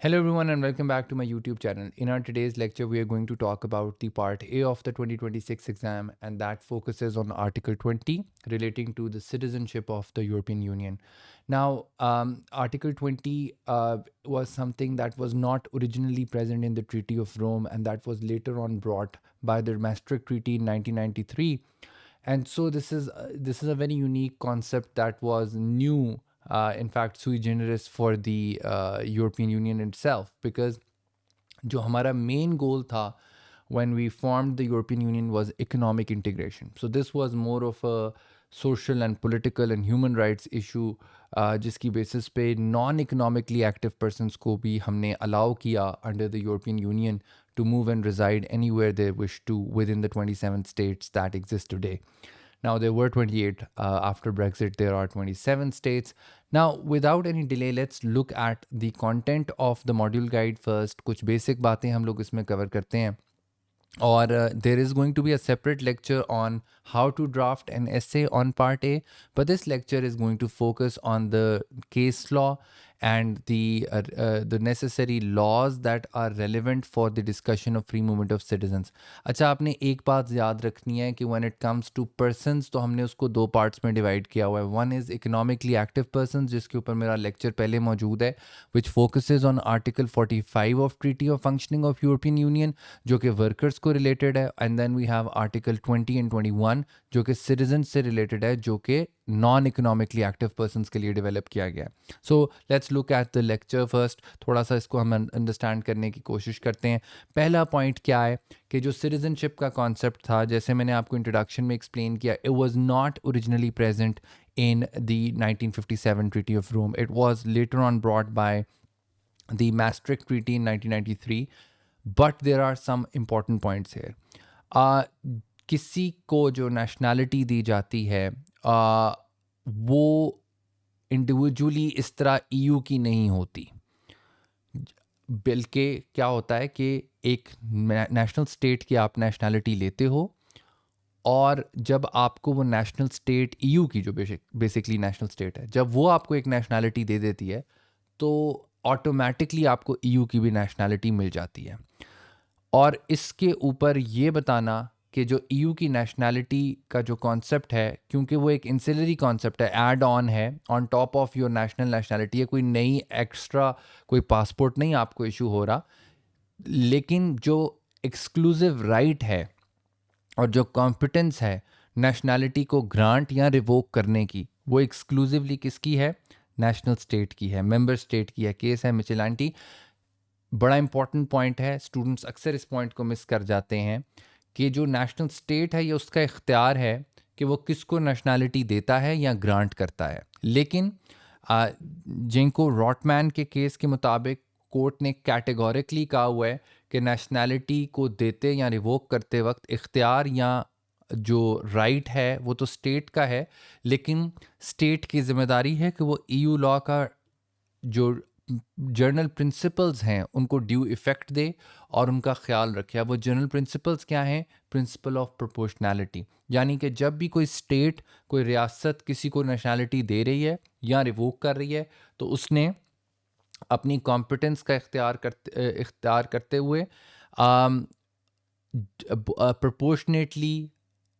Hello everyone and welcome back to my YouTube channel. In our today's lecture, we are going to talk about the part A of the 2026 exam, and that focuses on Article 20 relating to the citizenship of the European Union. Now, Article 20 was something that was not originally present in the Treaty of Rome, and that was later on brought by the Maastricht Treaty in 1993. And so this is a very unique concept that was new, in fact sui generis for the European Union itself, because जो हमारा main goal था when we formed the European Union was economic integration. So this was more of a social and political and human rights issue, जिसकी basis पे non-economically active persons को भी हमने allow किया under the European Union to move and reside anywhere they wish to within the 27 states that exist today. Now, there were 28. After Brexit, there are 27 states. Now, without any delay, let's look at the content of the module guide first. कुछ basic बातें हम लोग इसमें cover करते हैं. Or there is going to be a separate lecture on how to draft an essay on part A, but this lecture is going to focus on the case law and the necessary laws that are relevant for the discussion of free movement of citizens. अच्छा, आपने एक बात याद रखनी है कि when it comes to persons तो हमने उसको दो parts में divide किया हुआ है. One is economically active persons, जिसके ऊपर मेरा lecture पहले मौजूद है, which focuses on Article 45 of Treaty of Functioning of European Union, जो कि workers को related है, and then we have Article 20 and 21 जो कि citizens से related है, जो कि non-economically active persons के लिए develop किया गया है. So let's look at the lecture first. थोड़ा सा इसको हम understand करने की कोशिश करते हैं. पहला point क्या है कि जो citizenship का concept था, जैसे मैंने आपको introduction में explain किया, it was not originally present in the 1957 Treaty of Rome. It was later on brought by the Maastricht Treaty in 1993. But there are some important points here. किसी को जो nationality दी जाती है, वो individually इस तरह EU की नहीं होती, बल्कि क्या होता है कि एक national state की आप nationality लेते हो, और जब आपको वो national state EU की जो basically national state है, जब वो आपको एक nationality दे देती है, तो automatically आपको EU की भी nationality मिल जाती है. और इसके ऊपर ये बताना कि जो EU की नेशनैलिटी का जो कॉन्सेप्ट है, क्योंकि वो एक इंसिलरी कॉन्सेप्ट है, ऐड ऑन है on top of your national nationality है, कोई नई एक्स्ट्रा कोई पासपोर्ट नहीं आपको इशू हो रहा, लेकिन जो एक्सक्लूसिव राइट है और जो कॉम्पिटेंस है नेशनैलिटी को ग्रांट या रिवोक करने की, वो एक्सक्लूसिवली किसकी है? नेशनल स्टेट की है, मेंबर स्टेट की है. केस है मिचेलांटी. बड़ा इंपॉर्टेंट पॉइंट है, स्टूडेंट्स अक्सर इस पॉइंट को मिस कर जाते हैं कि जो नेशनल स्टेट है ये उसका इख्तियार है कि वो किसको नेशनैलिटी देता है या ग्रांट करता है. लेकिन जिनको रॉटमैन के केस के मुताबिक कोर्ट ने कैटेगोरिकली कहा हुआ है कि नेशनैलिटी को देते या रिवोक करते वक्त इख्तियार या जो राइट है वो तो स्टेट का है, लेकिन स्टेट की जिम्मेदारी है कि वो EU लॉ का जो जर्नल प्रिंसिपल्स हैं उनको ड्यू इफ़ेक्ट दे और उनका ख्याल रखे. अब वो जर्नल प्रिंसिपल्स क्या हैं? प्रिंसिपल ऑफ प्रोपोर्शनैलिटी, यानी कि जब भी कोई स्टेट, कोई रियासत किसी को नेशनैलिटी दे रही है या रिवोक कर रही है, तो उसने अपनी कॉम्पिटेंस का इख्तियार करते हुए प्रोपोर्शनेटली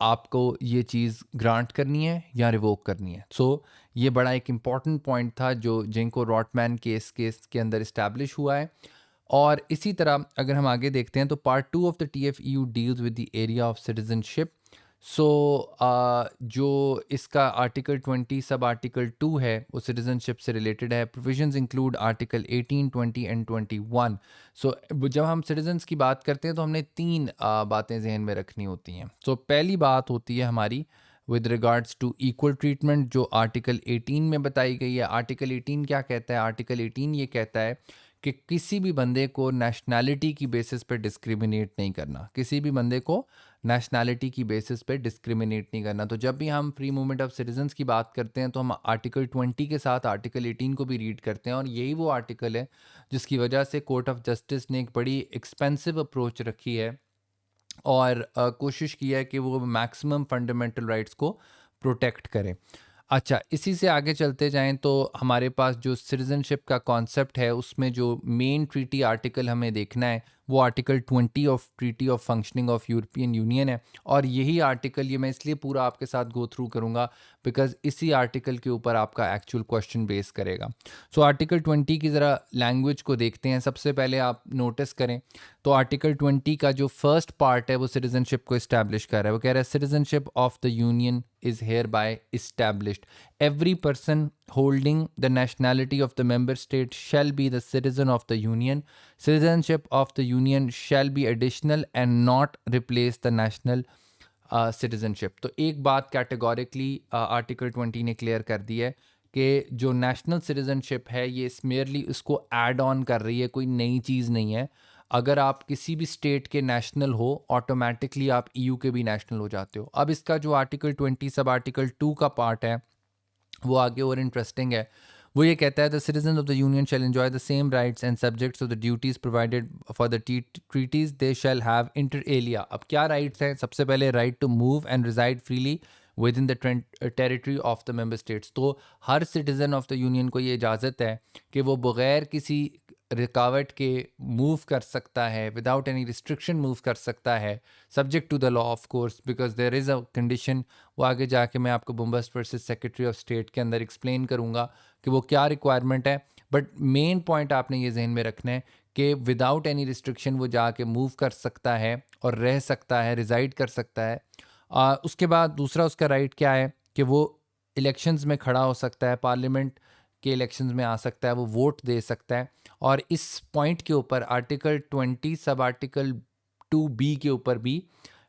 आपको ये चीज़ ग्रांट करनी है या रिवोक करनी है. सो ये बड़ा एक इम्पॉर्टेंट पॉइंट था जो जिनको रॉटमैन केस के अंदर इस्टेब्लिश हुआ है. और इसी तरह अगर हम आगे देखते हैं तो part 2 of the TFEU deals with the area of citizenship. So जो इसका आर्टिकल 20 सब आर्टिकल 2 है वो सिटीजनशिप से रिलेटेड है. Provisions include article 18, 20 and 21. सो जब हम सिटीजन्स की बात करते हैं तो हमने तीन बातें जहन में रखनी होती हैं. सो पहली बात होती है हमारी with regards to equal treatment, जो आर्टिकल 18 में बताई गई है. आर्टिकल 18 क्या कहता है? आर्टिकल 18 ये कहता है कि किसी भी बंदे को नेशनैलिटी की बेसिस पे डिस्क्रिमिनेट नहीं करना, किसी भी बंदे को नेशनैलिटी की बेसिस पे डिस्क्रिमिनेट नहीं करना. तो जब भी हम फ्री मूवमेंट ऑफ सिटीजन्स की बात करते हैं तो हम आर्टिकल 20 के साथ आर्टिकल 18 को भी रीड करते हैं, और यही वो आर्टिकल है जिसकी वजह से कोर्ट ऑफ जस्टिस ने एक बड़ी एक्सपेंसिव अप्रोच रखी है और कोशिश की है कि वो मैक्सिमम फंडामेंटल राइट्स को प्रोटेक्ट करें. अच्छा, इसी से आगे चलते जाएँ तो हमारे पास जो सिटीज़नशिप का कॉन्सेप्ट है, उसमें जो मेन ट्रीटी आर्टिकल हमें देखना है, वो article 20 of treaty of functioning of European union है। और यही आर्टिकल, ये मैं इसलिए पूरा आपके साथ गो थ्रू करूँगा बिकॉज़ इसी आर्टिकल के ऊपर आपका एक्चुअल क्वेश्चन बेस करेगा। सो आर्टिकल 20 की ज़रा लैंग्वेज को देखते हैं। सबसे पहले आप नोटिस करें तो आर्टिकल 20 का जो फर्स्ट पार्ट है वो सिटीज़नशिप को इस्टैब्लिश कर रहा है। वो कह रहा है citizenship of the union is hereby established. Every person holding the nationality of the member state shall be the citizen of the union. Citizenship of the union shall be additional and not replace the national citizenship. तो एक बात categorically article 20 ने clear कर दी है कि जो national citizenship है ये मेयरली इसको ऐड ऑन कर रही है, कोई नई चीज़ नहीं है। अगर आप किसी भी स्टेट के नेशनल हो, ऑटोमेटिकली आप ईयू के भी नेशनल हो जाते हो। अब इसका जो आर्टिकल 20 सब आर्टिकल 2 का पार्ट है वो आगे और इंटरेस्टिंग है। वो ये कहता है the citizen of the union shall enjoy the same rights and subjects of the duties provided for the treaties they shall have inter alia. अब क्या राइट्स हैं? सबसे पहले right to move and reside freely within the territory of the member states. तो हर citizen of the union को ये इजाज़त है कि वो बगैर किसी रुकावट के मूव कर सकता है, विदाउट एनी रिस्ट्रिक्शन मूव कर सकता है, subject to the law of course, because there is a condition. वो आगे जाके मैं आपको Bombast versus secretary of state के अंदर एक्सप्लेन करूँगा कि वो क्या रिक्वायरमेंट है। बट मेन पॉइंट आपने ये जहन में रखना है कि विदाउट एनी रिस्ट्रिक्शन वो जाके मूव कर सकता है और रह सकता है, रिजाइड कर सकता है। उसके बाद दूसरा उसका राइट क्या है कि वो इलेक्शंस में खड़ा हो सकता है, पार्लियामेंट के इलेक्शंस में आ सकता है, वो वोट दे सकता है। और इस पॉइंट के ऊपर आर्टिकल 20 सब आर्टिकल 2B के ऊपर भी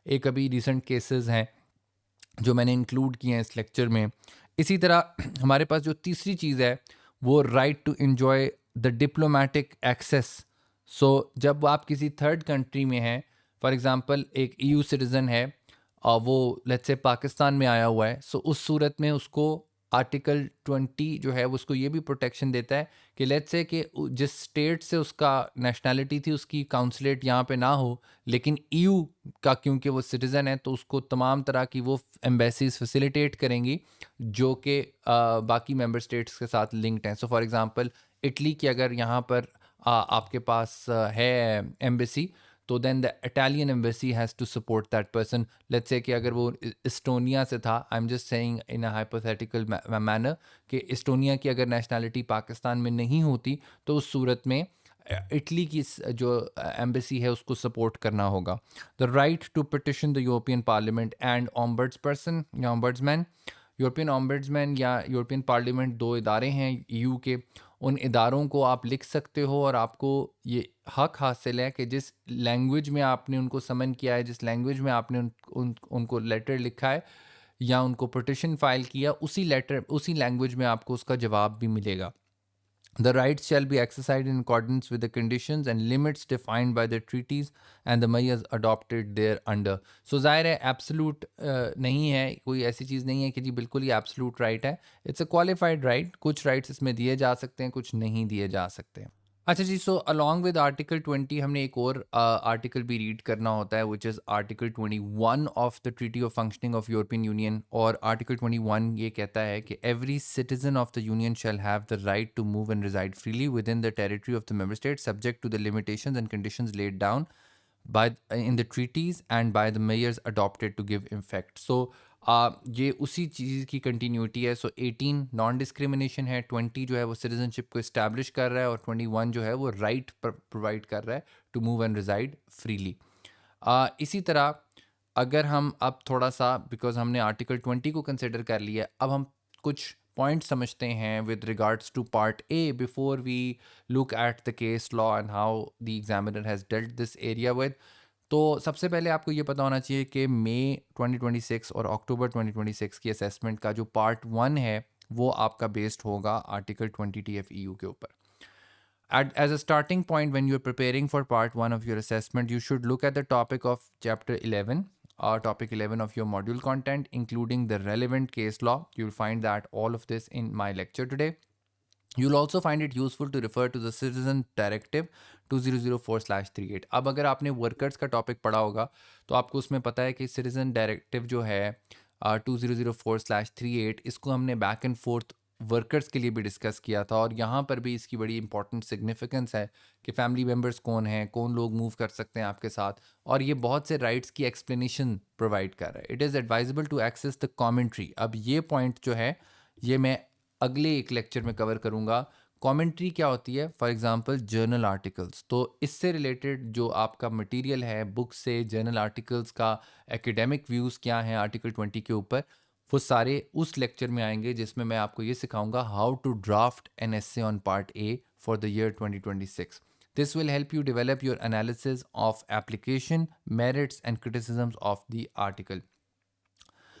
एक अभी रिसेंट केसेस हैं जो मैंने इंक्लूड किए हैं इस लेक्चर में। इसी तरह हमारे पास जो तीसरी चीज़ है वो right to enjoy the diplomatic access. So जब आप किसी थर्ड कंट्री में हैं, फॉर एग्जांपल एक ईयू सिटीज़न है और वो लेट्स से पाकिस्तान में आया हुआ है, सो उस सूरत में उसको आर्टिकल 20 जो है वो उसको ये भी प्रोटेक्शन देता है कि लेट्स से कि जिस स्टेट से उसका नेशनैलिटी थी उसकी काउंसलेट यहाँ पे ना हो, लेकिन ईयू का क्योंकि वो सिटीज़न है तो उसको तमाम तरह की वो एम्बेसीज फैसिलिटेट करेंगी जो कि बाकी मेंबर स्टेट्स के साथ लिंक्ड हैं। सो फॉर एग्जांपल इटली की अगर यहाँ पर आपके पास है एम्बेसी, तो then the Italian embassy has to support that person. Let's say कि अगर वो इस्टोनिया से था, I am just saying in a hypothetical manner कि इस्टोनिया की अगर नेशनैलिटी पाकिस्तान में नहीं होती तो उस सूरत में इटली की जो एम्बेसी है उसको सपोर्ट करना होगा। The right to petition the European parliament and ombudsperson या ऑम्बर्ड्समैन। यूरोपियन ऑम्बर्ड्समैन या यूरोपियन पार्लियामेंट दो इदारे हैं ईयू के। उन इदारों को आप लिख सकते हो और आपको ये हक हासिल है कि जिस लैंग्वेज में आपने उनको समन किया है, जिस लैंग्वेज में आपने उनको लेटर लिखा है या उनको पिटिशन फाइल किया, उसी लेटर उसी लैंग्वेज में आपको उसका जवाब भी मिलेगा। The rights shall be exercised in accordance with the conditions and limits defined by the treaties and the measures adopted there under. So ज़ाहिर है एब्सोलूट नहीं है, कोई ऐसी चीज़ नहीं है कि जी बिल्कुल ही एब्सोलूट राइट है। It's a qualified right. कुछ राइट्स इसमें दिए जा सकते हैं, कुछ नहीं दिए जा सकते। अच्छा जी, सो अलॉन्ग विद आर्टिकल 20 हमने एक और आर्टिकल भी रीड करना होता है which is article 21 of the treaty of functioning of European Union. और आर्टिकल 21 ये कहता है कि every citizen of the union shall have the right to move and reside freely within the territory of the member state subject to the limitations and conditions laid down by in the treaties and by the mayors adopted to give effect. So ये उसी चीज़ की continuity है। सो 18 non discrimination है, 20 जो है वो citizenship को establish कर रहा है और 21 जो है वो राइट प्रोवाइड कर रहा है to move and reside freely. इसी तरह अगर हम अब थोड़ा सा, बिकॉज हमने आर्टिकल 20 को कंसिडर कर लिया, अब हम कुछ पॉइंट समझते हैं with regards to part A before we look at the case law and how the examiner has dealt this area with. तो सबसे पहले आपको ये पता होना चाहिए कि मई 2026 और अक्टूबर 2026 की असेसमेंट का जो पार्ट 1 है वो आपका बेस्ड होगा आर्टिकल 20 TFEU के ऊपर। As a starting point, when you're preparing for part 1 of your assessment, you should look at the topic of chapter 11 or topic 11 of your module content, including the relevant case law. You'll find that all of this in my lecture today. You'll also find it useful to refer to the Citizen Directive 2004/38। अब अगर आपने workers का topic पढ़ा होगा तो आपको उसमें पता है कि सिटीजन डायरेक्टिव जो है 2004/38, इसको हमने बैक एंड फोर्थ वर्कर्स के लिए भी डिस्कस किया था, और यहाँ पर भी इसकी बड़ी इंपॉर्टेंट सिग्निफिकेंस है कि फैमिली मेम्बर्स कौन हैं, कौन लोग मूव कर सकते हैं आपके साथ, और ये बहुत से राइट्स की एक्सप्लेनेशन प्रोवाइड कर रहा है. It is advisable to access the commentary. अब ये पॉइंट जो है ये मैं अगले एक लेक्चर में कवर करूँगा. कमेंट्री क्या होती है? For example journal articles. तो इससे रिलेटेड जो आपका मटेरियल है बुक से, जर्नल आर्टिकल्स का एकेडमिक व्यूज़ क्या हैं आर्टिकल 20 के ऊपर, वो सारे उस लेक्चर में आएंगे जिसमें मैं आपको ये सिखाऊंगा how to draft an essay on part A for the year 2026. This will help you develop your analysis of application, merits and criticisms of the article.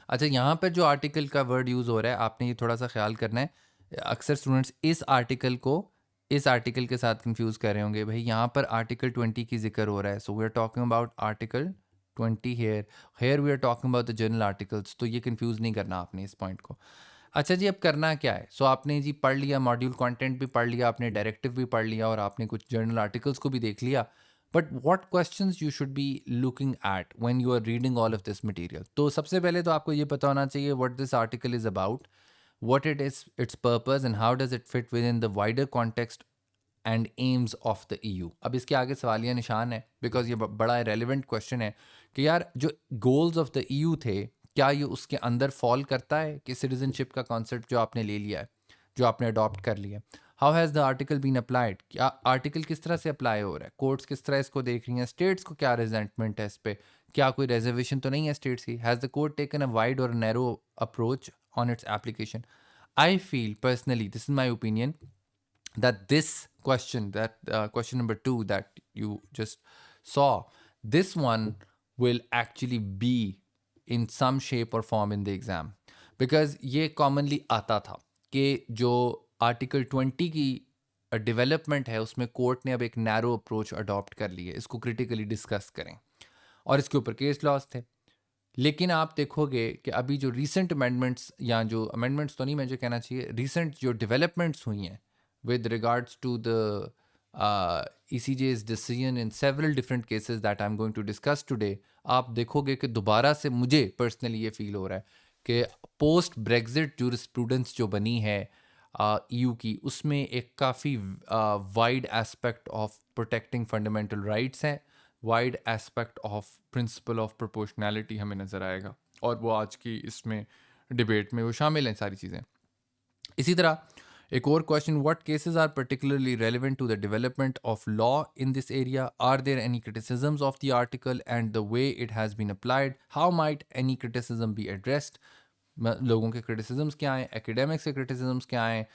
अच्छा, यहाँ पर जो आर्टिकल का वर्ड यूज़ हो रहा है आपने ये थोड़ा सा ख्याल करना है. अक्सर स्टूडेंट्स इस आर्टिकल को इस आर्टिकल के साथ कंफ्यूज कर रहे होंगे. भाई यहाँ पर आर्टिकल 20 की जिक्र हो रहा है, so we are talking about article 20 here we are talking about the journal articles. तो ये कंफ्यूज नहीं करना आपने इस पॉइंट को. अच्छा जी, अब करना क्या है? सो आपने जी पढ़ लिया, मॉड्यूल कंटेंट भी पढ़ लिया, आपने डायरेक्टिव भी पढ़ लिया, और आपने कुछ जर्नल आर्टिकल्स को भी देख लिया. But what questions you should be looking at when you are reading all of this material. तो सबसे पहले तो आपको ये पता होना चाहिए what this article is about, what it is, its purpose, and how does it fit within the wider context and aims of the EU. अब इसके आगे सवालिया निशान है, बिकॉज ये बड़ा रेलिवेंट क्वेश्चन है कि यार जो गोल्स ऑफ द EU थे, क्या ये उसके अंदर फॉल करता है कि सिटीजनशिप का कॉन्सेप्ट जो आपने ले लिया है, जो आपने अडॉप्ट कर लिया है. How has the article been applied? क्या आर्टिकल किस तरह से अप्लाई हो रहा है, कोर्ट्स किस तरह इसको देख रही हैं, स्टेट्स को क्या रिजेंटमेंट है इस पर, क्या कोई रिजर्वेशन तो नहीं है स्टेट्स की. Has the court taken a wide or narrow approach on its application? I feel personally, this is my opinion, that this question, that question number 2 that you just saw, this one will actually be in some shape or form in the exam. Because ये commonly आता था कि जो article 20 की development है उसमें court ने अब एक नैरो अप्रोच अडॉप्ट कर ली है, इसको क्रिटिकली डिस्कस करें, और इसके ऊपर केस लॉस थे. लेकिन आप देखोगे कि अभी जो रीसेंट अमेंडमेंट्स, या जो अमेंडमेंट्स तो नहीं, मुझे कहना चाहिए रीसेंट जो डेवलपमेंट्स हुई हैं with regards to the ECJ's decision in several different cases that I am going to discuss today, आप देखोगे कि दोबारा से मुझे पर्सनली ये फील हो रहा है कि पोस्ट ब्रेग्जिट जूरिस्प्रूडेंस जो बनी है EU की, उसमें एक काफ़ी wide aspect of protecting fundamental rights हैं, wide aspect of principle of proportionality हमें नज़र आएगा, और वो आज की इसमें डिबेट में वो शामिल हैं सारी चीज़ें. इसी तरह एक और question, what cases are particularly relevant to the development of law in this area, are there any criticisms of the article and the way it has been applied, how might any criticism be addressed. लोगों के criticisms क्या हैं, academics के criticisms क्या हैं,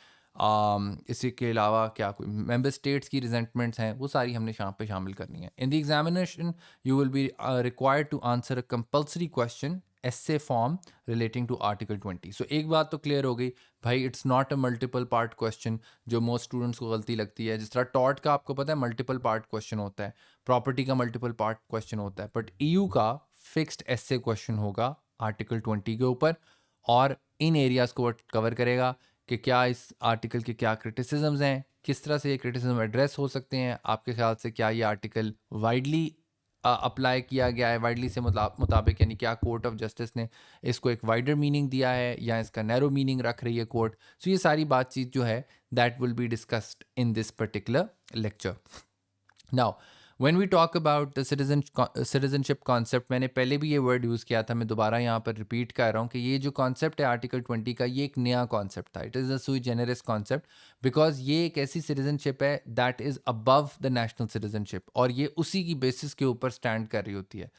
इसी के अलावा क्या कोई मेंबर स्टेट्स की रिजेंटमेंट्स हैं, वो सारी हमने यहाँ पे शामिल करनी है. In the examination you will be required to answer a compulsory question essay form relating to article 20. So एक बात तो क्लियर हो गई भाई, it's not a multiple part question, जो मोस्ट स्टूडेंट्स को गलती लगती है. जिस तरह टॉट का आपको पता है मल्टीपल पार्ट क्वेश्चन होता है, प्रॉपर्टी का मल्टीपल पार्ट क्वेश्चन होता है, बट EU का फिक्स्ड एसे क्वेश्चन होगा आर्टिकल 20 के ऊपर, और इन एरियाज़ को कवर करेगा कि क्या इस आर्टिकल के क्या क्रिटिसिजम्स हैं, किस तरह से ये क्रिटिसिज्म एड्रेस हो सकते हैं आपके ख्याल से, क्या ये आर्टिकल वाइडली अप्लाई किया गया है, वाइडली से मुताबिक, यानी क्या कोर्ट ऑफ जस्टिस ने इसको एक वाइडर मीनिंग दिया है या इसका नैरो मीनिंग रख रही है कोर्ट. सो ये सारी बातचीत जो है that will be discussed in this particular lecture. Now when we talk about the citizenship concept, मैंने पहले भी ये वर्ड यूज़ किया था, मैं दोबारा यहाँ पर रिपीट कर रहा हूँ कि ये जो कॉन्सेप्ट है आर्टिकल 20 का, ये एक नया कॉन्सेप्ट था. इट इज़ अ सुई जेनरस कॉन्सेप्ट, बिकॉज ये एक ऐसी सिटीजनशिप है that is above the national citizenship, और ये उसी की बेसिस के ऊपर स्टैंड कर रही होती है.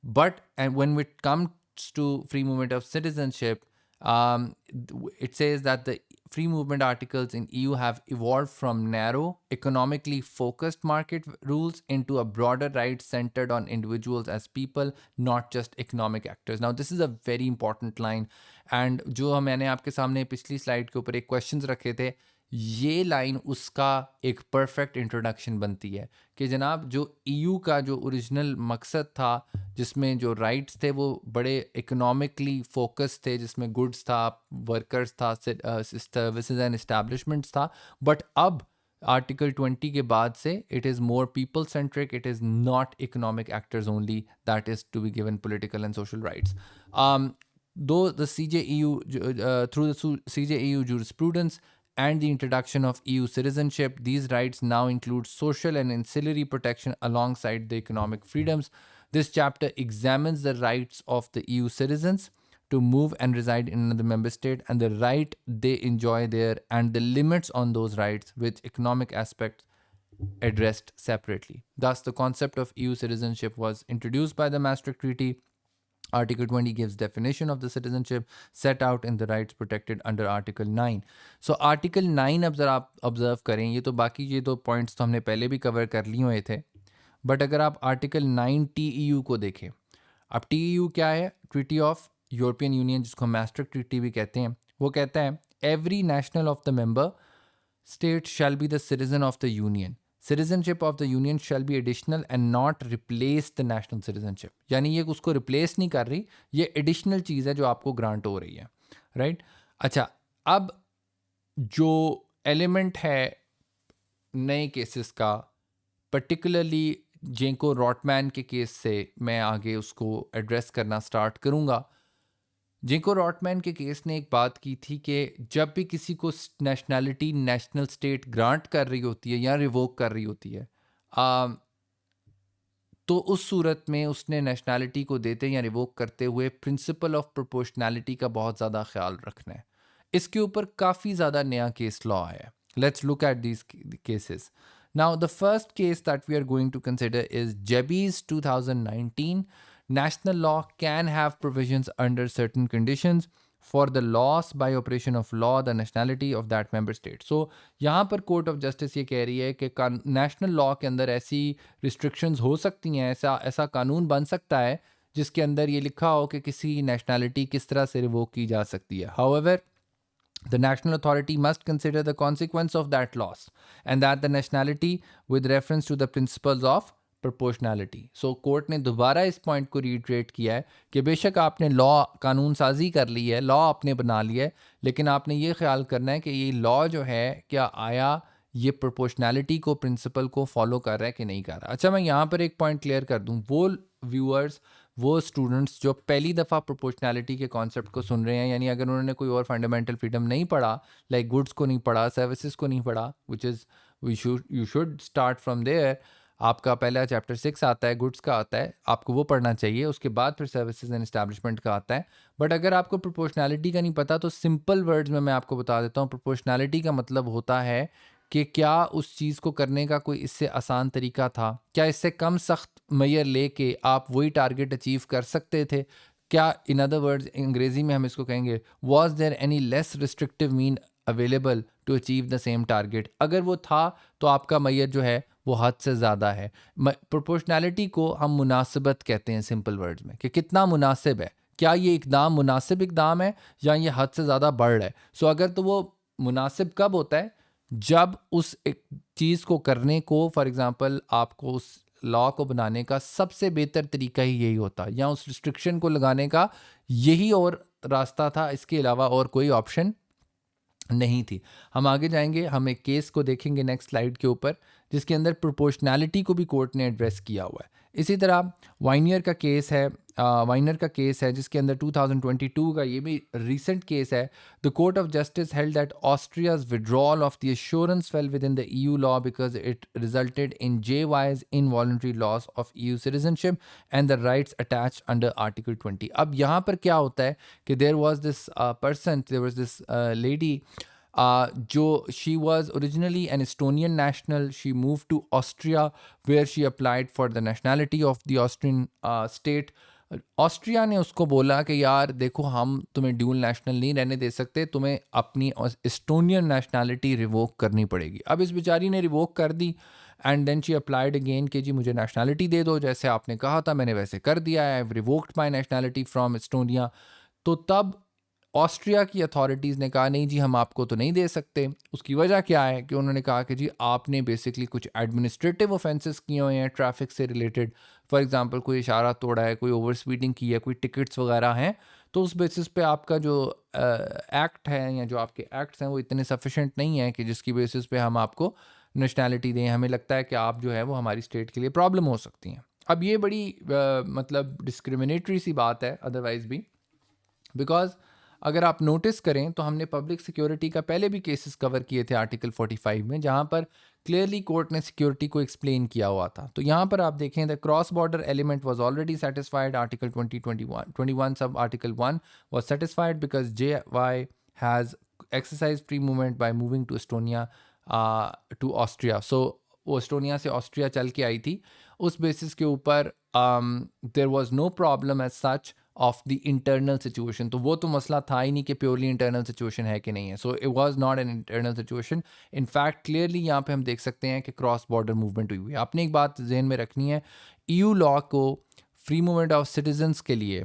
But and when it comes to free movement of citizenship, it says that the free movement articles in EU have evolved from narrow, economically focused market rules into a broader right centered on individuals as people, not just economic actors. Now, this is a very important line. And जो मैंने आपके सामने पिछली slide के ऊपर एक questions रखे थे, ये लाइन उसका एक परफेक्ट इंट्रोडक्शन बनती है कि जनाब जो EU का जो ओरिजिनल मकसद था, जिसमें जो राइट्स थे वो बड़े इकोनॉमिकली फोकस थे, जिसमें गुड्स था, वर्कर्स था, सर्विसेज एंड इस्टेब्लिशमेंट्स था, बट अब आर्टिकल 20 के बाद से it is more people centric, it is not economic actors only that is to be given political and social rights. though the CJEU, through the CJEU jurisprudence and the introduction of EU citizenship, these rights now include social and ancillary protection alongside the economic freedoms. This chapter examines the rights of the EU citizens to move and reside in another member state and the right they enjoy there and the limits on those rights with economic aspects addressed separately. Thus, the concept of EU citizenship was introduced by the Maastricht Treaty. Article 20 gives definition of the citizenship set out in the rights protected under Article 9. So Article 9 अब ज़रा आप observe करें, ये तो बाकी ये दो points तो हमने पहले भी कवर कर लिए हुए थे, बट अगर आप आर्टिकल 9 TEU को देखें, अब TEU क्या है? ट्रीटी ऑफ यूरोपियन यूनियन, जिसको मैस्ट्रिक्ट ट्रीटी भी कहते हैं, वो कहता है every national of the member state shall be the citizen of the union. Citizenship of the union shall be additional and not replace the national citizenship. यानी ये उसको रिप्लेस नहीं कर रही, ये एडिशनल चीज़ है जो आपको ग्रांट हो रही है, राइट? अच्छा, अब जो एलिमेंट है नए केसेस का, पर्टिकुलरली जेको रॉटमैन के केस से मैं आगे उसको एड्रेस करना स्टार्ट करूँगा. जेको रॉटमैन के केस ने एक बात की थी कि जब भी किसी को नेशनैलिटी नेशनल स्टेट ग्रांट कर रही होती है या रिवोक कर रही होती है, तो उस सूरत में उसने नेशनैलिटी को देते या रिवोक करते हुए प्रिंसिपल ऑफ प्रोपोर्शनैलिटी का बहुत ज़्यादा ख्याल रखना है. इसके ऊपर काफ़ी ज़्यादा नया केस लॉ है. Let's look at these cases. Now, the first case that we are going to consider is Jebi's 2019. National law can have provisions under certain conditions for the loss by operation of law the nationality of that member state. So, यहाँ पर court of justice ये कह रही है कि national law के अंदर ऐसी रिस्ट्रिक्शंस हो सकती हैं, ऐसा कानून बन सकता है जिसके अंदर ये लिखा हो कि किसी नेशनैलिटी किस तरह से रिवोक की जा सकती है. However, the national authority must consider the consequence of that loss and that the nationality with reference to the principles of proportionality. So court ने दोबारा इस पॉइंट को रीट्रेट किया है कि बेशक आपने लॉ कानून साजी कर ली है, लॉ आपने बना लिया है, लेकिन आपने ये ख्याल करना है कि ये लॉ जो है क्या आया ये प्रोपोर्शनैलिटी को प्रिंसिपल को फॉलो कर रहा है कि नहीं कर रहा. अच्छा, मैं यहाँ पर एक पॉइंट क्लियर कर दूँ. वो व्यूअर्स, वो स्टूडेंट्स जो पहली दफ़ा प्रोपोर्शनैलिटी के कॉन्सेप्ट को सुन रहे हैं, यानी अगर उन्होंने कोई और फंडामेंटल फ्रीडम नहीं पढ़ा, लाइक गुड्स को नहीं पढ़ा, सर्विसेज को नहीं पढ़ा, which is you should start from there. आपका पहला चैप्टर 6 आता है, गुड्स का आता है, आपको वो पढ़ना चाहिए. उसके बाद फिर सर्विसेज एंड एस्टैब्लिशमेंट का आता है. बट अगर आपको प्रोपोर्शनैलिटी का नहीं पता, तो सिंपल वर्ड्स में मैं आपको बता देता हूँ. प्रोपोर्शनैलिटी का मतलब होता है कि क्या उस चीज़ को करने का कोई इससे आसान तरीका था, क्या इससे कम सख्त मैयर लेके आप वही टारगेट अचीव कर सकते थे, क्या, इन अदर वर्ड्स अंग्रेज़ी में हम इसको कहेंगे, was there any less restrictive mean available to achieve the same target. अगर वो था तो आपका मैयर जो है वो हद से ज़्यादा है. प्रोपोर्शनैलिटी को हम मुनासिबत कहते हैं सिंपल वर्ड्स में, कि कितना मुनासिब है, क्या ये इकदाम मुनासिब इकदाम है या ये हद से ज़्यादा बढ़ रहा है. सो अगर तो वो मुनासिब कब होता है, जब उस एक चीज़ को करने को, फॉर एग्ज़ाम्पल आपको उस लॉ को बनाने का सबसे बेहतर तरीका ही यही होता, या उस रिस्ट्रिक्शन को लगाने का यही और रास्ता था, इसके अलावा और कोई ऑप्शन नहीं थी. हम आगे जाएंगे, हम एक केस को देखेंगे नेक्स्ट स्लाइड के ऊपर, जिसके अंदर प्रोपोर्शनैलिटी को भी कोर्ट ने एड्रेस किया हुआ है. इसी तरह वाइनियर का केस है, जिसके अंदर 2022 का ये भी रीसेंट केस है. The court of justice held that Austria's withdrawal of the assurance fell within the EU law because it resulted in JY's involuntary loss of EU citizenship and the rights attach under article 20. अब यहाँ पर क्या होता है कि there was this lady, जो she was originally an Estonian national. She moved to Austria where she applied for the nationality of the Austrian state. Austria ने उसको बोला कि यार देखो, हम तुम्हें ड्यूल नेशनल नहीं रहने दे सकते, तुम्हें अपनी एस्टोनियन नेशनैलिटी रिवोक करनी पड़ेगी. अब इस बेचारी ने रिवोक कर दी and then she applied again कि जी मुझे नेशनैलिटी दे दो, जैसे आपने कहा था मैंने वैसे कर दिया है, I have revoked my nationality from Estonia. तो तब ऑस्ट्रिया की अथॉरिटीज़ ने कहा नहीं जी, हम आपको तो नहीं दे सकते. उसकी वजह क्या है कि उन्होंने कहा कि जी आपने बेसिकली कुछ एडमिनिस्ट्रेटिव ऑफेंसेस किए हुए हैं ट्रैफिक से रिलेटेड. फॉर एग्जांपल कोई इशारा तोड़ा है, कोई ओवर स्पीडिंग की है, कोई टिकट्स वगैरह हैं, तो उस बेसिस पे आपका जो एक्ट है या जो आपके एक्ट्स हैं वो इतने सफिशेंट नहीं है कि जिसकी बेसिस पे हम आपको नेशनैलिटी दें. हमें लगता है कि आप जो है वो हमारी स्टेट के लिए प्रॉब्लम हो सकती हैं. अब ये बड़ी मतलब डिस्क्रिमिनेटरी सी बात है अदरवाइज़ भी. बिकॉज अगर आप नोटिस करें तो हमने पब्लिक सिक्योरिटी का पहले भी केसेस कवर किए थे आर्टिकल 45 में, जहां पर क्लियरली कोर्ट ने सिक्योरिटी को एक्सप्लेन किया हुआ था। तो यहाँ पर आप देखें, the cross border element was already satisfied, article 21 sub article 1 was satisfied because JY has exercise free movement by moving to Estonia to Austria. So वो एस्टोनिया से ऑस्ट्रिया चल के आई थी, उस बेसिस के ऊपर there was no problem as such of the internal situation. तो वो तो मसला था ही नहीं कि प्योरली इंटरनल सिचुएशन है कि नहीं है। So it was not an internal situation. In fact clearly यहाँ पे हम देख सकते हैं कि क्रॉस बॉर्डर मूवमेंट हुई हुई है। आपने एक बात जहन में रखनी है, EU लॉ को फ्री मूवमेंट ऑफ सिटीजन्स के लिए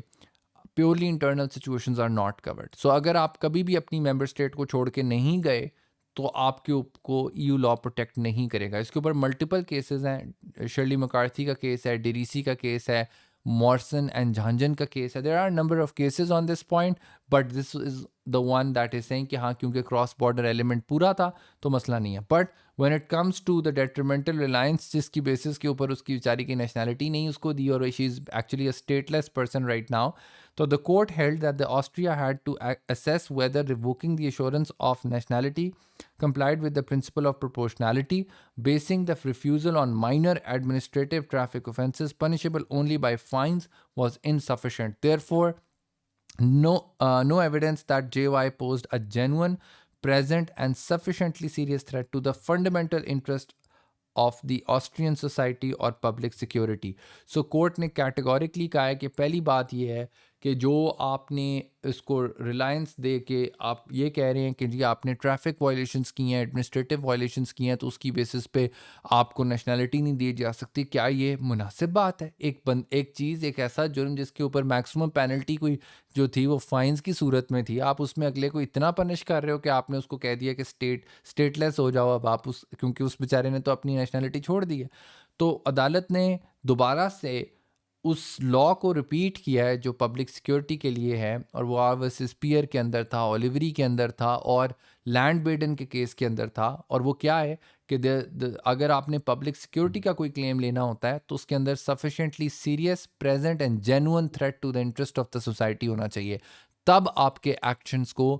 purely internal situations are not covered. So अगर आप कभी भी अपनी मेंबर स्टेट को छोड़ के नहीं गए तो आपके को EU लॉ प्रोटेक्ट नहीं करेगा। इसके ऊपर मल्टीपल केसेस हैं, शर्ली मकार्थी का केस है, डेरीसी का केस है, मॉर्सन एंड झांझन का केस है। There are number of cases on this point, but this is the one that is saying कि हाँ, क्योंकि क्रॉस बॉर्डर एलिमेंट पूरा था तो मसला नहीं है। But when it comes to the detrimental reliance, जिसकी बेसिस के ऊपर उसकी बेचारी की नेशनैलिटी नहीं उसको दी और she is actually a stateless person right now, so the court held that the Austria had to assess whether revoking the assurance of nationality complied with the principle of proportionality, basing the refusal on minor administrative traffic offences punishable only by fines was insufficient. Therefore, no evidence that JY posed a genuine, present, and sufficiently serious threat to the fundamental interest of the Austrian society और public security. सो court ने categorically कहा है कि पहली बात यह है कि जो आपने इसको रिलायंस दे के आप ये कह रहे हैं कि जी आपने ट्रैफिक वायलेशंस की हैं, एडमिनिस्ट्रेटिव वायलेशंस की हैं, तो उसकी बेसिस पे आपको नेशनैलिटी नहीं दी जा सकती। क्या ये मुनासिब बात है? एक चीज़, एक ऐसा जुर्म जिसके ऊपर मैक्सिमम पेनल्टी कोई जो थी वो फाइन्स की सूरत में थी, आप उसमें अगले को इतना पनिश कर रहे हो कि आपने उसको कह दिया कि स्टेटलेस हो जाओ अब आप, उस क्योंकि उस बेचारे ने तो अपनी नेशनैलिटी छोड़ दी है। तो अदालत ने दोबारा से उस लॉ को रिपीट किया है जो पब्लिक सिक्योरिटी के लिए है, और वो आर वर्सेस पियर के अंदर था, ओलिवरी के अंदर था, और लैंड बेडन के केस के अंदर था। और वो क्या है कि अगर आपने पब्लिक सिक्योरिटी का कोई क्लेम लेना होता है तो उसके अंदर sufficiently serious, present and genuine threat to the interest of the society होना चाहिए, तब आपके एक्शंस को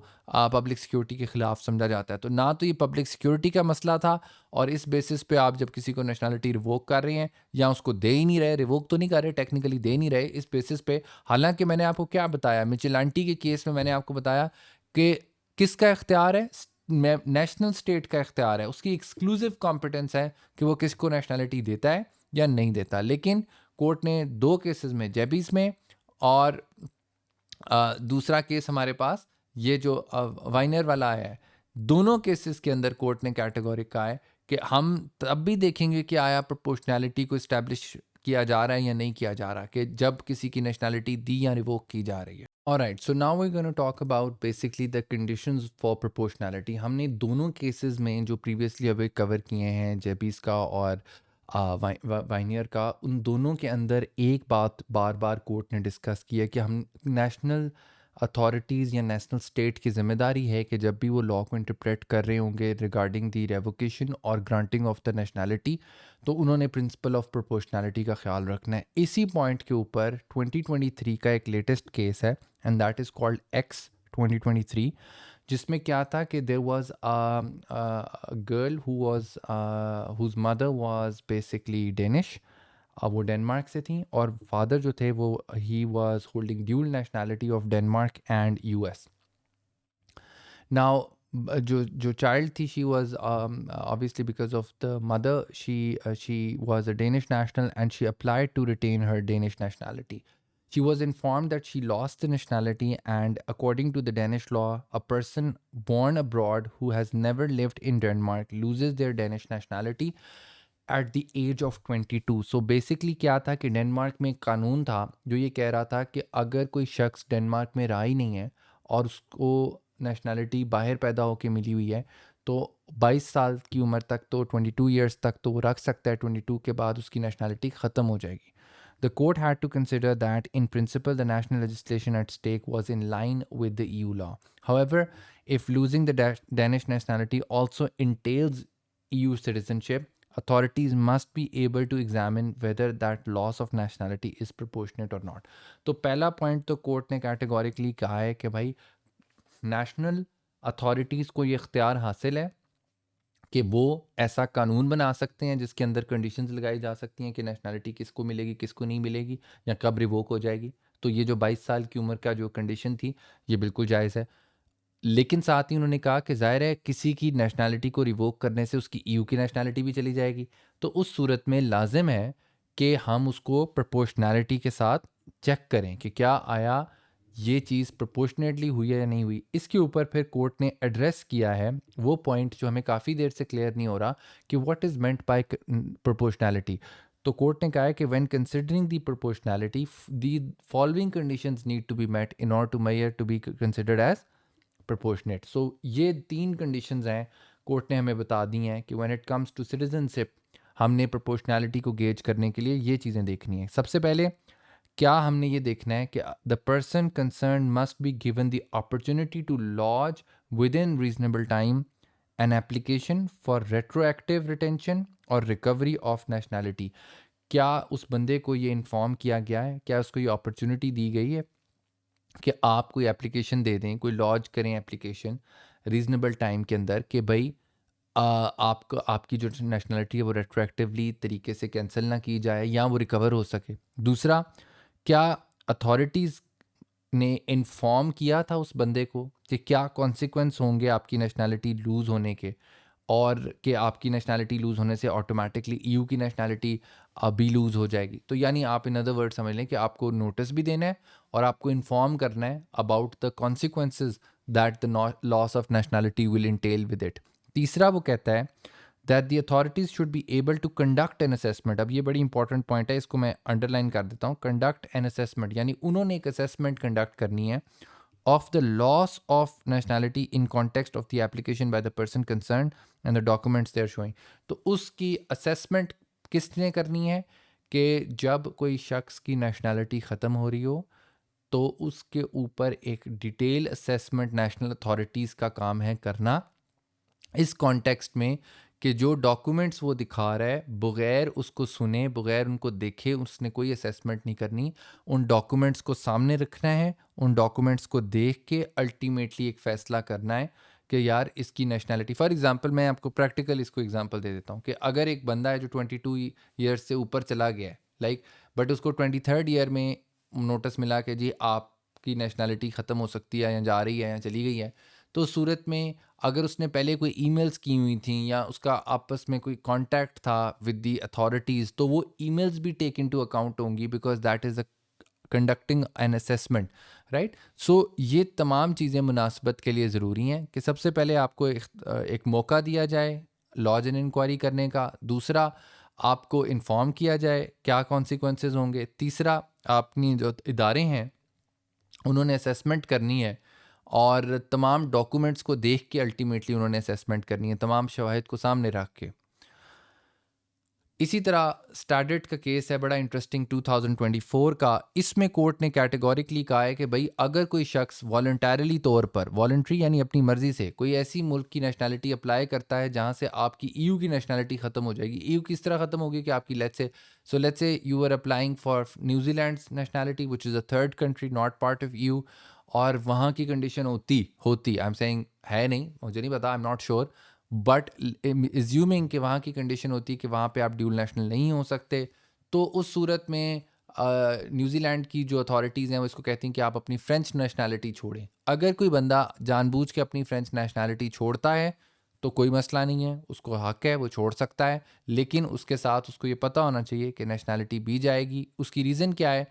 पब्लिक सिक्योरिटी के ख़िलाफ़ समझा जाता है। तो ना तो ये पब्लिक सिक्योरिटी का मसला था, और इस बेसिस पे आप जब किसी को नेशनैलिटी रिवोक कर रहे हैं या उसको दे ही नहीं रहे, रिवोक तो नहीं कर रहे, टेक्निकली दे नहीं रहे, इस बेसिस पे, हालांकि मैंने आपको क्या बताया, मिचेलांटी के केस में मैंने आपको बताया कि किसका इख्तियार है, नेशनल स्टेट का इख्तियार है, उसकी एक्सक्लूसिव कॉम्पिटेंस है कि वो किसको नेशनैलिटी देता है या नहीं देता। लेकिन कोर्ट ने दो केसेस में, जेबीस में और दूसरा केस हमारे पास ये जो वाइनर वाला है, दोनों केसेस के अंदर कोर्ट ने कैटेगोरिक कहा है कि हम तब भी देखेंगे कि आया प्रोपोर्शनैलिटी को इस्टेब्लिश किया जा रहा है या नहीं किया जा रहा, कि जब किसी की नेशनैलिटी दी या रिवोक की जा रही है। Alright, so now we gonna talk about basically the conditions for proportionality. हमने दोनों केसेस में जो प्रीवियसली अभी कवर किए हैं, जेबीस का और वाइनियर का, उन दोनों के अंदर एक बात बार बार कोर्ट ने डिस्कस की है कि हम नेशनल अथॉरिटीज़ या नेशनल स्टेट की ज़िम्मेदारी है कि जब भी वो लॉ को इंटरप्रेट कर रहे होंगे रिगार्डिंग दी रेवोकेशन और ग्रांटिंग ऑफ द नेशनैलिटी, तो उन्होंने प्रिंसिपल ऑफ प्रोपोर्शनैलिटी का ख्याल रखना है। इसी पॉइंट के ऊपर 2023 का एक लेटेस्ट केस है, and that is called X 2023, जिसमें क्या था कि there was a girl who was whose mother was basically Danish, वो डेनमार्क से थी, और फादर जो थे वो he was holding dual nationality of Denmark and US। Now जो चाइल्ड थी, she was obviously because of the mother, she was a Danish national and she applied to retain her Danish nationality. She was informed that she lost the nationality, and according to the Danish law, a person born abroad who has never lived in Denmark loses their Danish nationality at the age of 22. So basically क्या था कि Denmark में एक कानून था जो ये कह रहा था कि अगर कोई शख्स डेनमार्क में रहा ही नहीं है और उसको नेशनैलिटी बाहर पैदा होकर मिली हुई है, तो 22 साल की उम्र तक, तो 22 ईयर्स तक तो वो रख सकता है, 22 के बाद उसकी नेशनैलिटी ख़त्म हो जाएगी। The court had to consider that, in principle, the national legislation at stake was in line with the EU law. However, if losing the Danish nationality also entails EU citizenship, authorities must be able to examine whether that loss of nationality is proportionate or not. तो पहला point तो court ने categorically कहा है कि भाई national authorities को ये इख्तियार हासिल है कि वो ऐसा कानून बना सकते हैं जिसके अंदर कंडीशंस लगाई जा सकती हैं कि नेशनलिटी किसको मिलेगी, किसको नहीं मिलेगी, या कब रिवोक हो जाएगी। तो ये जो 22 साल की उम्र का जो कंडीशन थी, ये बिल्कुल जायज़ है। लेकिन साथ ही उन्होंने कहा कि ज़ाहिर है किसी की नेशनैलिटी को रिवोक करने से उसकी ईयू की नेशनैलिटी भी चली जाएगी। तो उस सूरत में लाज़िम है कि हम उसको प्रोपोर्शनैलिटी के साथ चेक करें कि क्या आया ये चीज़ प्रोपोर्शनेटली हुई है या नहीं हुई। इसके ऊपर फिर कोर्ट ने एड्रेस किया है वो पॉइंट जो हमें काफ़ी देर से क्लियर नहीं हो रहा कि what is meant by proportionality. तो कोर्ट ने कहा है कि when considering the proportionality the following conditions need to be met in order to measure to be considered as proportionate. So ये 3 कंडीशंस हैं कोर्ट ने हमें बता दी हैं कि when it comes to citizenship हमने प्रोपोर्शनैलिटी को गेज करने के लिए ये चीज़ें देखनी है। सबसे पहले क्या हमने ये देखना है कि the person concern must be given the opportunity to lodge within reasonable time an application for retroactive retention और रिकवरी ऑफ नेशनैलिटी। क्या उस बंदे को ये इन्फॉर्म किया गया है, क्या उसको ये अपॉर्चुनिटी दी गई है कि आप कोई एप्लीकेशन दे दें, कोई लॉन्च करें एप्लीकेशन रीज़नेबल टाइम के अंदर कि भाई आपको आपकी जो नेशनलिटी है वो रेट्रोएक्टिवली तरीके से कैंसिल ना की जाए या वो रिकवर हो सके। दूसरा, क्या अथॉरिटीज़ ने इन्फॉर्म किया था उस बंदे को कि क्या कॉन्सिक्वेंस होंगे आपकी नेशनलिटी लूज़ होने के, और कि आपकी नेशनलिटी लूज़ होने से ऑटोमेटिकली ईयू की नेशनलिटी भी लूज़ हो जाएगी। तो यानी आप इन अदर वर्ड समझ लें कि आपको नोटिस भी देना है और आपको इन्फॉर्म करना है about the consequences that the loss of nationality will entail with it. तीसरा वो कहता है that the authorities should be able to conduct an assessment. अब ये बड़ी इंपॉर्टेंट पॉइंट है, इसको मैं अंडरलाइन कर देता हूँ। कंडक्ट एन असेसमेंट यानी उन्होंने एक असेसमेंट कंडक्ट करनी है of the loss of nationality in context of the application by the person concerned and the documents they are showing। तो उसकी assessment किसने करनी है कि जब कोई शख्स की नेशनैलिटी ख़त्म हो रही हो तो उसके ऊपर एक डिटेल असेसमेंट नेशनल अथॉरिटीज़ का काम है करना, इस कॉन्टेक्स्ट में कि जो डॉक्यूमेंट्स वो दिखा रहा है बगैर उसको सुने, बगैर उनको देखे उसने कोई असेसमेंट नहीं करनी। उन डॉक्यूमेंट्स को सामने रखना है, उन डॉक्यूमेंट्स को देख के अल्टीमेटली एक फ़ैसला करना है कि यार इसकी नेशनैलिटी। फॉर एग्जांपल मैं आपको प्रैक्टिकल इसको एग्जांपल दे देता हूँ कि अगर एक बंदा है जो 22 ईयर्स से ऊपर चला गया है, लाइक, बट उसको 23rd ईयर में नोटिस मिला कि जी आपकी नेशनैलिटी ख़त्म हो सकती है या जा रही है या चली गई है, तो उस सूरत में अगर उसने पहले कोई ईमेल्स की हुई थी या उसका आपस में कोई कांटेक्ट था विद द अथॉरिटीज़, तो वो ईमेल्स भी टेक इनटू अकाउंट होंगी because that is a conducting an assessment, right. So ये तमाम चीज़ें मुनासबत के लिए ज़रूरी हैं कि सबसे पहले आपको एक मौका दिया जाए लॉज एंड इंक्वायरी करने का। दूसरा, आपको इन्फॉर्म किया जाए क्या कॉन्सिक्वेंसेज होंगे। तीसरा, अपनी जो इदारे हैं उन्होंने असेसमेंट करनी है और तमाम डॉक्यूमेंट्स को देख के अल्टीमेटली उन्होंने असेसमेंट करनी है, तमाम शवाहिद को सामने रख के। इसी तरह स्टारडेट का केस है बड़ा इंटरेस्टिंग 2024 का। इसमें कोर्ट ने कैटेगोरिकली कहा है कि भाई अगर कोई शख्स वॉलंटरली तौर पर, वॉलंटरी यानी अपनी मर्जी से, कोई ऐसी मुल्क की नेशनैलिटी अप्लाई करता है जहां से आपकी ईयू की नेशनैलिटी ख़त्म हो जाएगी। ईयू किस तरह ख़त्म होगी कि आपकी let's say you are applying for New Zealand nationality which is a third country not part of EU, और वहाँ की कंडीशन होती आई एम सेइंग है नहीं, मुझे नहीं पता, I am not sure, but assuming कि वहाँ की कंडीशन होती है कि वहाँ पे आप ड्यूल नेशनल नहीं हो सकते, तो उस सूरत में न्यूजीलैंड की जो अथॉरिटीज़ हैं वो इसको कहती हैं कि आप अपनी फ़्रेंच नेशनैलिटी छोड़ें। अगर कोई बंदा जानबूझ के अपनी फ़्रेंच नेशनैलिटी छोड़ता है तो कोई मसला नहीं है, उसको हक है, वो छोड़ सकता है, लेकिन उसके साथ उसको ये पता होना चाहिए कि नेशनैलिटी भी जाएगी। उसकी रीज़न क्या है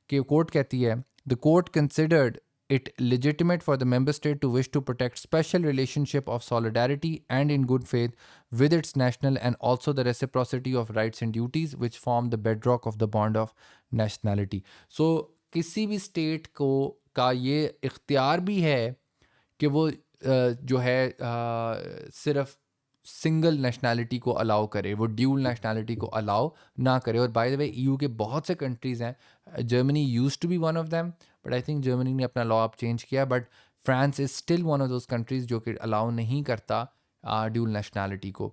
कि कोर्ट कहती है the court considered it legitimate for the member state to wish to protect special relationship of solidarity and in good faith with its national and also the reciprocity of rights and duties which form the bedrock of the bond of nationality। So किसी भी state को का ये इख्तियार भी है कि वो जो है सिर्फ सिंगल नेशनैलिटी को अलाउ करे, वो ड्यूल नेशनैलिटी को अलाउ ना करे। और बाय द वे ईयू के बहुत से कंट्रीज़ हैं, Germany used to be one of them, but I think Germany ने अपना लॉ अब चेंज किया, but France is still one of those countries जो कि अलाउ नहीं करता ड्यूल नेशनैलिटी को।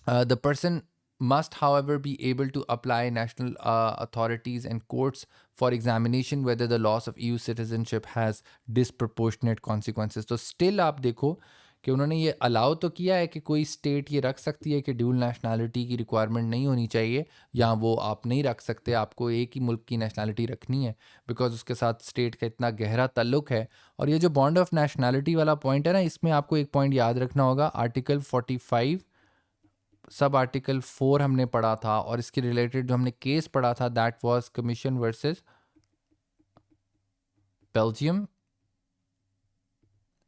The person must, however, be able to apply national authorities and courts for examination whether the loss of EU citizenship has disproportionate consequences. तो still आप देखो कि उन्होंने ये अलाउ तो किया है कि कोई स्टेट ये रख सकती है कि ड्यूल नेशनैलिटी की रिक्वायरमेंट नहीं होनी चाहिए, या वो आप नहीं रख सकते, आपको एक ही मुल्क की नेशनैलिटी रखनी है, बिकॉज उसके साथ स्टेट का इतना गहरा ताल्लुक है. और ये जो बॉन्ड ऑफ नेशनैलिटी वाला पॉइंट है ना, इसमें आपको एक पॉइंट याद रखना होगा. आर्टिकल 45 सब आर्टिकल 4 हमने पढ़ा था, और इसके रिलेटेड जो हमने केस पढ़ा था that was Commission versus Belgium,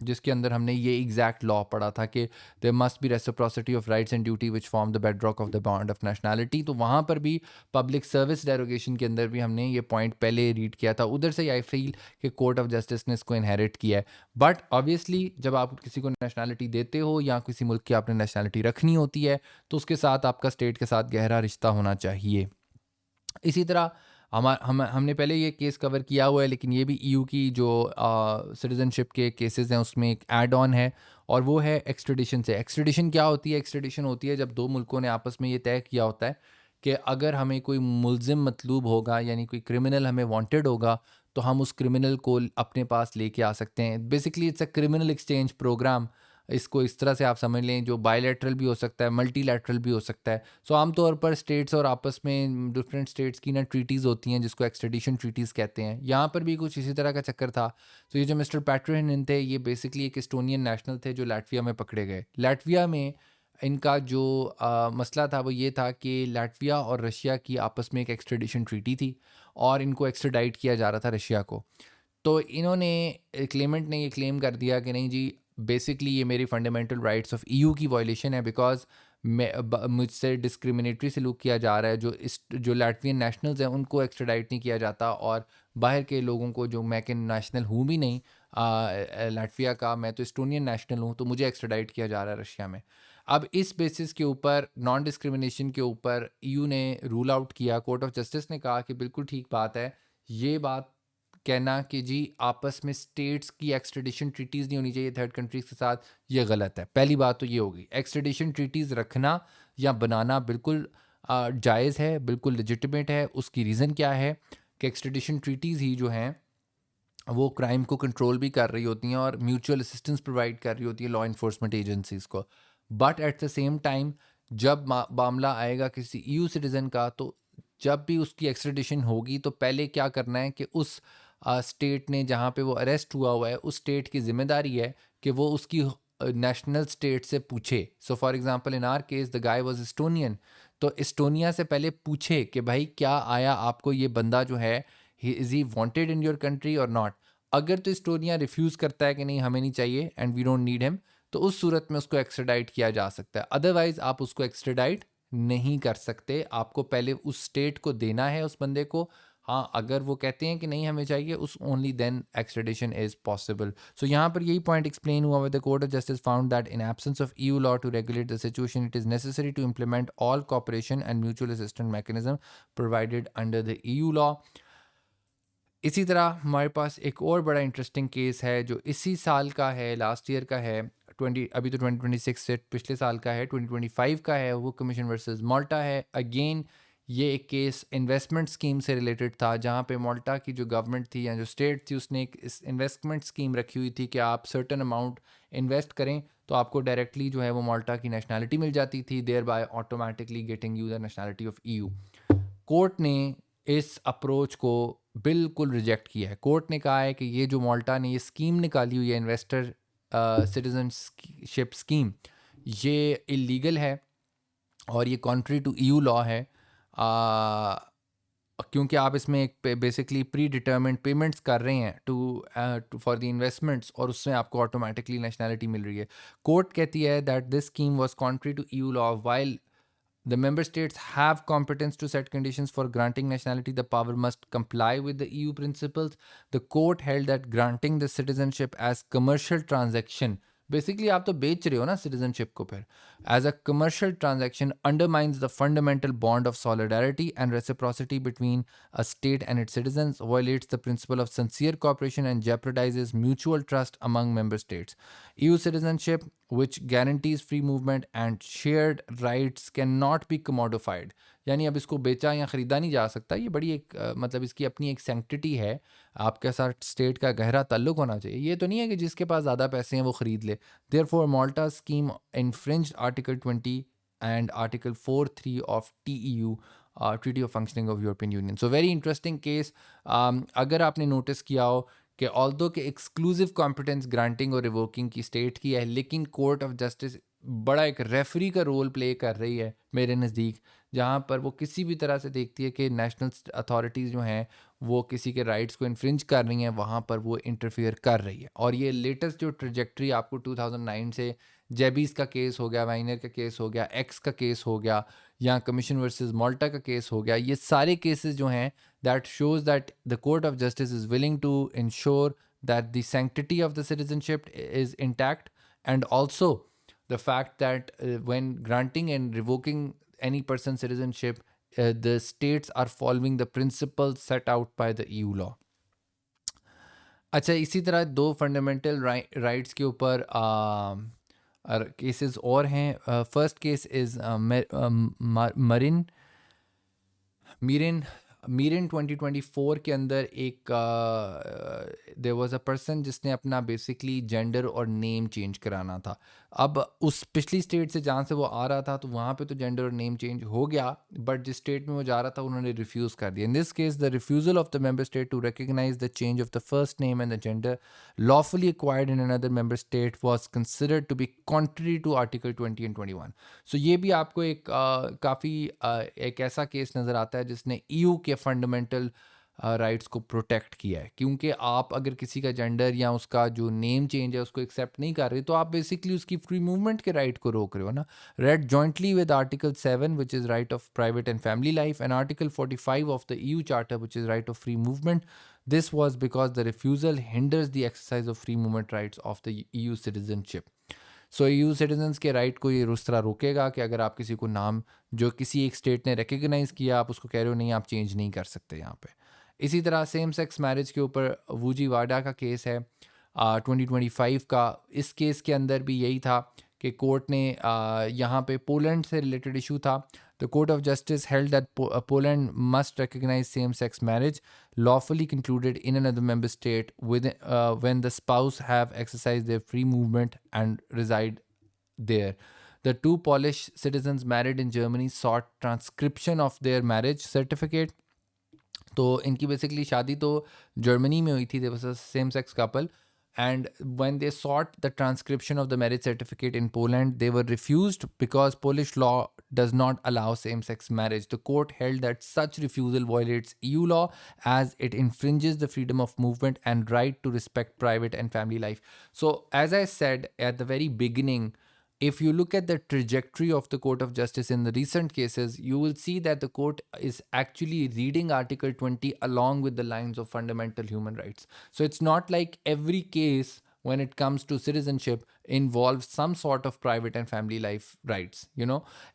जिसके अंदर हमने ये एग्जैक्ट लॉ पढ़ा था कि there must be reciprocity of rights and duty which form the bedrock of the bond of nationality. तो वहाँ पर भी पब्लिक सर्विस डेरोगेशन के अंदर भी हमने ये पॉइंट पहले रीड किया था. उधर से आई फील कि कोर्ट ऑफ जस्टिस ने इसको इनहेरिट किया है. बट ऑब्वियसली जब आप किसी को नेशनैलिटी देते हो या किसी मुल्क की आपने नेशनैलिटी रखनी होती है, तो उसके साथ आपका स्टेट के साथ गहरा रिश्ता होना चाहिए. इसी तरह हमने पहले ये केस कवर किया हुआ है, लेकिन ये भी ईयू की जो सिटीजनशिप के केसेस हैं उसमें एक ऐड ऑन है, और वो है एक्सट्रेडिशन से. एक्सट्रेडिशन क्या होती है? एक्सट्रेडिशन होती है जब दो मुल्कों ने आपस में ये तय किया होता है कि अगर हमें कोई मुल्जिम मतलूब होगा, यानी कोई क्रिमिनल हमें वांटेड होगा, तो हम उस क्रिमिनल को अपने पास लेके आ सकते हैं. Basically it's a criminal exchange program. इसको इस तरह से आप समझ लें, जो बायलैटरल भी हो सकता है, मल्टीलैटरल भी हो सकता है. सो आमतौर पर स्टेट्स और आपस में डिफरेंट स्टेट्स की ना ट्रीटीज़ होती हैं जिसको एक्सट्रेडिशन ट्रीटीज़ कहते हैं. यहाँ पर भी कुछ इसी तरह का चक्कर था. तो ये जो मिस्टर पैट्रिन थे, ये बेसिकली एक एस्टोनियन नेशनल थे जो लाटविया में पकड़े गए. लाटविया में इनका जो मसला था वो ये था कि लाटविया और रशिया की आपस में एक एक्सट्रेडिशन ट्रीटी थी, और इनको एक्सट्राडाइट किया जा रहा था रशिया को. तो इन्होंने, क्लेमेंट ने ये क्लेम कर दिया कि नहीं जी, बेसिकली ये मेरी फंडामेंटल राइट्स ऑफ ईयू की वायलेशन है, बिकॉज मुझसे डिस्क्रिमिनेटरी सलूक किया जा रहा है. जो लैटवियन नेशनल्स हैं उनको एक्स्ट्राडाइट नहीं किया जाता, और बाहर के लोगों को, जो मैं के नेशनल हूँ भी नहीं लाटविया का, मैं तो एस्टोनियन नेशनल हूँ, तो मुझे एक्स्ट्राडाइट किया जा रहा है रशिया में. अब इस बेसिस के ऊपर, नॉन डिस्क्रिमिनेशन के ऊपर, ईयू ने रूल आउट किया. कोर्ट ऑफ जस्टिस ने कहा कि बिल्कुल ठीक बात है, ये बात कहना कि जी आपस में स्टेट्स की एक्सट्रेडिशन ट्रीटीज़ नहीं होनी चाहिए थर्ड कंट्रीज़ के साथ, ये गलत है. पहली बात तो ये होगी. एक्सट्रेडिशन ट्रीटीज़ रखना या बनाना बिल्कुल जायज़ है, बिल्कुल लेजिटिमेट है. उसकी रीज़न क्या है कि एक्सट्रेडिशन ट्रीटीज़ ही जो हैं वो क्राइम को कंट्रोल भी कर रही होती हैं और म्यूचुअल असिस्टेंस प्रोवाइड कर रही होती है लॉ इन्फोर्समेंट एजेंसीज़ को. But at the same time जब मामला आएगा किसी ईयू सिटीज़न का, तो जब भी उसकी एक्सट्रेडिशन होगी तो पहले क्या करना है कि उस स्टेट ने जहाँ पे वो अरेस्ट हुआ है, उस स्टेट की जिम्मेदारी है कि वो उसकी नेशनल स्टेट से पूछे. So for example in are case the guy was Estonian, तो एस्टोनिया से पहले पूछे कि भाई क्या आया आपको ये बंदा जो है, is he wanted in your country और नॉट. अगर तो एस्टोनिया रिफ्यूज़ करता है कि नहीं हमें नहीं चाहिए and we don't need him, तो उस सूरत में उसको एक्स्ट्राडाइट किया जा सकता है. अदरवाइज आप उसको एक्स्ट्राडाइट नहीं कर सकते. आपको पहले उस स्टेट को देना है उस बंदे को. हाँ, अगर वो कहते हैं कि नहीं हमें चाहिए, उस only then extradition is possible. So यहाँ पर यही पॉइंट एक्सप्लेन हुआ. The court of justice found that in absence of EU law to regulate the situation, it is necessary to implement all cooperation and mutual assistance mechanism provided under the EU law. इसी तरह हमारे पास एक और बड़ा interesting case है जो इसी साल का है, लास्ट ईयर का है. 20 अभी तो 2026 से पिछले साल का है, 2025 का है. वो कमीशन वर्सेस माल्टा है. अगेन ये एक केस इन्वेस्टमेंट स्कीम से रिलेटेड था, जहाँ पे माल्टा की जो गवर्नमेंट थी या जो स्टेट थी, उसने एक इन्वेस्टमेंट स्कीम रखी हुई थी कि आप सर्टन अमाउंट इन्वेस्ट करें तो आपको डायरेक्टली जो है वो माल्टा की नेशनैलिटी मिल जाती थी, thereby automatically getting you the nationality of EU. Court ने इस अप्रोच को बिल्कुल रिजेक्ट किया है. कोर्ट ने कहा है कि ये जो माल्टा ने ये स्कीम निकाली हुई है, इन्वेस्टर सिटीजनशिप स्कीम, ये इलीगल है और ये कॉन्ट्री टू ईयू लॉ है. क्योंकि आप इसमें एक बेसिकली प्री डिटर्मिन्ड पेमेंट्स कर रहे हैं टू फॉर द इन्वेस्टमेंट्स, और उससे आपको ऑटोमेटिकली नेशनैलिटी मिल रही है. कोर्ट कहती है that this scheme was contrary to EU law. While the member states have competence to set conditions for granting nationality, the power must comply with the EU principles. The court held that granting the citizenship as commercial transaction, basically आप तो बेच रहे हो ना citizenship को, फिर as a commercial transaction undermines the fundamental bond of solidarity and reciprocity between a state and its citizens, violates the principle of sincere cooperation and jeopardizes mutual trust among member states. EU citizenship which guarantees free movement and shared rights cannot be commodified. यानी अब इसको बेचा या ख़रीदा नहीं जा सकता, ये बड़ी एक मतलब इसकी अपनी एक सेंक्टिटी है, आपके साथ स्टेट का गहरा ताल्लुक होना चाहिए। ये तो नहीं है कि जिसके पास ज़्यादा पैसे हैं वो ख़रीद ले। Therefore, Malta's scheme infringed Article 20 and Article 4.3 of TEU, Treaty of Functioning of European Union. So very interesting case. अगर आपने नोटिस किया हो कि ऑल्दो के एक्सक्लूसिव कॉम्पिटेंस ग्रांटिंग और रिवोकिंग की स्टेट की है, लेकिन कोर्ट ऑफ जस्टिस बड़ा एक रेफरी का रोल प्ले कर रही है मेरे नज़दीक, जहाँ पर वो किसी भी तरह से देखती है कि नेशनल अथॉरिटीज़ जो हैं वो किसी के राइट्स को इन्फ्रिंज कर रही हैं, वहाँ पर वो इंटरफियर कर रही है। और ये लेटेस्ट जो ट्रजेक्ट्री आपको 2009 से जेबीज का केस हो गया, वाइनर का केस हो गया, एक्स का केस हो गया, या कमीशन वर्सेस माल्टा का केस हो गया, ये सारे केसेस जो हैं that shows that the court of justice is willing to ensure that the sanctity of the citizenship is intact, and also the fact that when granting and revoking any person's citizenship, the states are following the principles set out by the EU law. अच्छा, इसी तरह दो fundamental rights के ऊपर केसेस और हैं। First case is Mirin Mirin Mirin 2024 के अंदर एक देयर वाज अ पर्सन जिसने अपना बेसिकली जेंडर और नेम चेंज कराना था। अब उस पिछली स्टेट से जहाँ से वो आ रहा था तो वहाँ पे तो जेंडर और नेम चेंज हो गया, बट जिस स्टेट में वो जा रहा था उन्होंने रिफ्यूज़ कर दिया। In this case the refusal of the member state to recognise the change of the first name and the gender lawfully acquired in another member state was considered to be contrary to Article 20 and 21. सो ये भी आपको एक काफ़ी एक ऐसा case नज़र आता है जिसने ईयू के फंडामेंटल राइट्स को प्रोटेक्ट किया है, क्योंकि आप अगर किसी का जेंडर या उसका जो नेम चेंज है उसको एक्सेप्ट नहीं कर रहे तो आप बेसिकली उसकी फ्री मूवमेंट के राइट को रोक रहे हो ना। Red jointly with article 7 which is right of private and family life and article 45 of the EU charter which is right of free movement. This was because the refusal hinders the exercise of free movement rights of the EU citizenship. So EU citizens के right को ये उस तरह रोकेगा कि अगर आप किसी को नाम जो किसी एक स्टेट ने रिकग्नाइज़ किया आप उसको कह रहे हो नहीं आप चेंज नहीं कर सकते यहाँ पे। इसी तरह सेम सेक्स मैरिज के ऊपर वूजी वाडा का केस है 2025 का। इस केस के अंदर भी यही था कि कोर्ट ने यहाँ पे पोलैंड से रिलेटेड इशू था। The Court of Justice held that Poland must recognize same-sex marriage lawfully concluded in another member state when the spouse have exercised their free movement and reside there. The two Polish citizens married in Germany sought transcription of their marriage certificate. तो इनकी basically शादी तो Germany में हुई थी, there was a same sex couple, and when they sought the transcription of the marriage certificate in Poland, they were refused because Polish law does not allow same-sex marriage. The court held that such refusal violates EU law as it infringes the freedom of movement and right to respect private and family life. So, as I said at the very beginning, if you look at the trajectory of the Court of Justice in the recent cases, you will see that the court is actually reading Article 20 along with the lines of fundamental human rights. So it's not like every case when it comes to citizenship involves some sort of private and family life rights,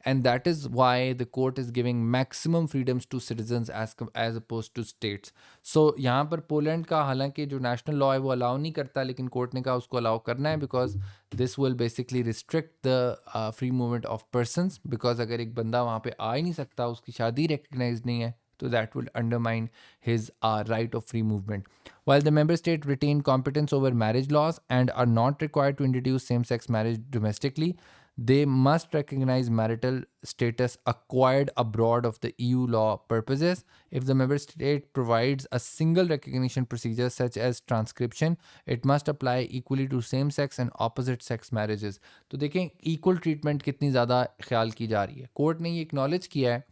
and that is why the court is giving maximum freedoms to citizens as opposed to states. So यहाँ पर Poland का हालांकि जो national law है वो allow नहीं करता, लेकिन कोर्ट ने कहा उसको अलाउ करना है because this will basically restrict the free movement of persons, because अगर एक बंदा वहाँ पे आ ही नहीं सकता, उसकी शादी रिकग्नाइज नहीं है, so that would undermine his right of free movement. While the member state retain competence over marriage laws and are not required to introduce same-sex marriage domestically, they must recognize marital status acquired abroad of the EU law purposes. If the member state provides a single recognition procedure such as transcription, it must apply equally to same-sex and opposite-sex marriages. तो देखें equal treatment कितनी ज़्यादा ख्याल की जा रही है। Court ने ये एक्नॉलेज किया है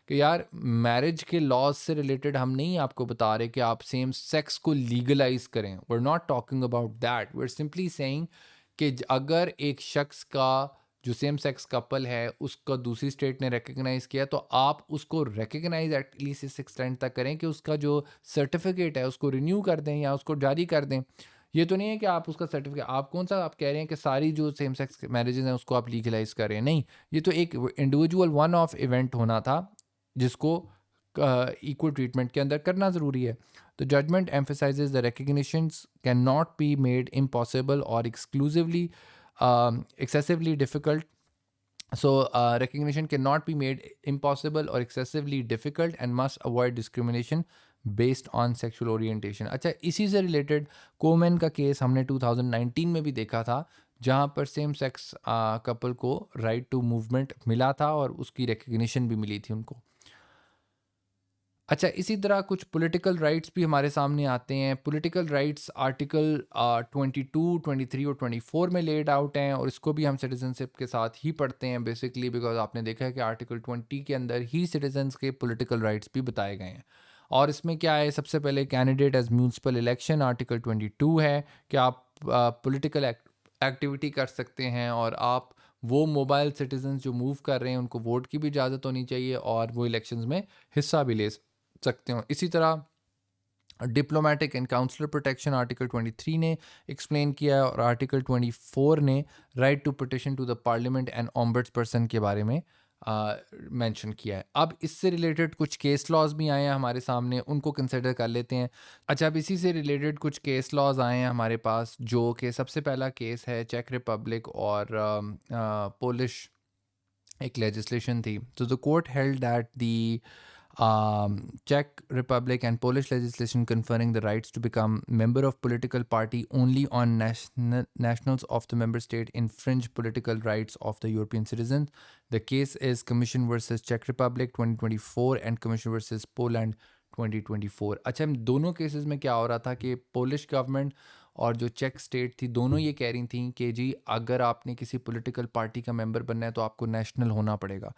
कि यार मैरिज के लॉज से रिलेटेड हम नहीं आपको बता रहे कि आप सेम सेक्स को लीगलाइज करें। We are not talking about that, we are simply saying कि अगर एक शख्स का जो सेम सेक्स कपल है उसका दूसरी स्टेट ने रिकग्नाइज किया तो आप उसको रिकग्नाइज एटलीस्ट इस एक्सटेंट तक करें कि उसका जो सर्टिफिकेट है उसको रिन्यू कर दें या उसको जारी कर दें। ये तो नहीं है कि आप उसका सर्टिफिकेट आप कौन सा आप कह रहे हैं कि सारी जो सेम सेक्स मैरिजेज हैं उसको आप लीगलाइज कर रहे हैं। नहीं, ये तो एक इंडिविजुअल वन ऑफ इवेंट होना था जिसको इक्वल ट्रीटमेंट के अंदर करना ज़रूरी है। The judgment emphasizes the recognitions cannot be made impossible or exclusively excessively difficult. So, recognition cannot be made impossible or excessively difficult and must avoid discrimination based on sexual orientation. अच्छा, इसी से related कोमेन का case हमने 2019 में भी देखा था, जहाँ पर सेम सेक्स कपल को राइट टू मूवमेंट मिला था और उसकी रिकग्निशन भी मिली थी उनको। अच्छा, इसी तरह कुछ पॉलिटिकल राइट्स भी हमारे सामने आते हैं। पॉलिटिकल राइट्स आर्टिकल 22, 23 और 24 में लेड आउट हैं, और इसको भी हम सिटीजनशिप के साथ ही पढ़ते हैं बेसिकली, बिकॉज आपने देखा है कि आर्टिकल 20 के अंदर ही सिटीजन्स के पॉलिटिकल राइट्स भी बताए गए हैं। और इसमें क्या है, सबसे पहले candidate as municipal election article 22 है कि आप पॉलिटिकल एक्टिविटी कर सकते हैं, और आप वो मोबाइल सिटीजन जो मूव कर रहे हैं उनको वोट की भी इजाज़त होनी चाहिए और वो इलेक्शंस में हिस्सा भी ले सकते हो। इसी तरह diplomatic and consular protection article 23 ने एक्सप्लेन किया है, और आर्टिकल 24 ने right to petition to the parliament and ombudsperson के बारे में मेंशन किया है। अब इससे रिलेटेड कुछ केस लॉज भी आए हैं हमारे सामने, उनको कंसिडर कर लेते हैं। अच्छा, अब इसी से रिलेटेड कुछ केस लॉज आए हैं हमारे पास, जो कि सबसे पहला केस है चेक रिपब्लिक और पोलिश एक लेजिस्लेशन थी। तो the court held that the Czech Republic and Polish legislation conferring the rights to become member of political party only on nationals of the member state infringe political rights of the European citizens. The case is Commission versus Czech Republic 2024 and Commission versus Poland 2024. अच्छा, इन दोनों cases में क्या हो रहा था कि Polish government और जो चेक स्टेट थी, दोनों ये कह रही थी कि जी अगर आपने किसी पॉलिटिकल पार्टी का मेंबर बनना है तो आपको नेशनल होना पड़ेगा।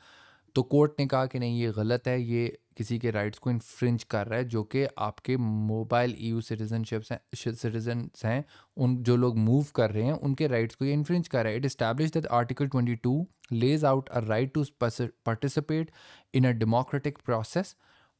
तो कोर्ट ने कहा कि नहीं, ये गलत है, ये किसी के राइट्स को इन्फ्रिंज कर रहा है, जो कि आपके मोबाइल ईयू सिटीजन्स हैं, उन जो लोग मूव कर रहे हैं उनके राइट्स को ये इन्फ्रिंज कर रहा है। It establish that article 22 lays out a right to participate in a democratic process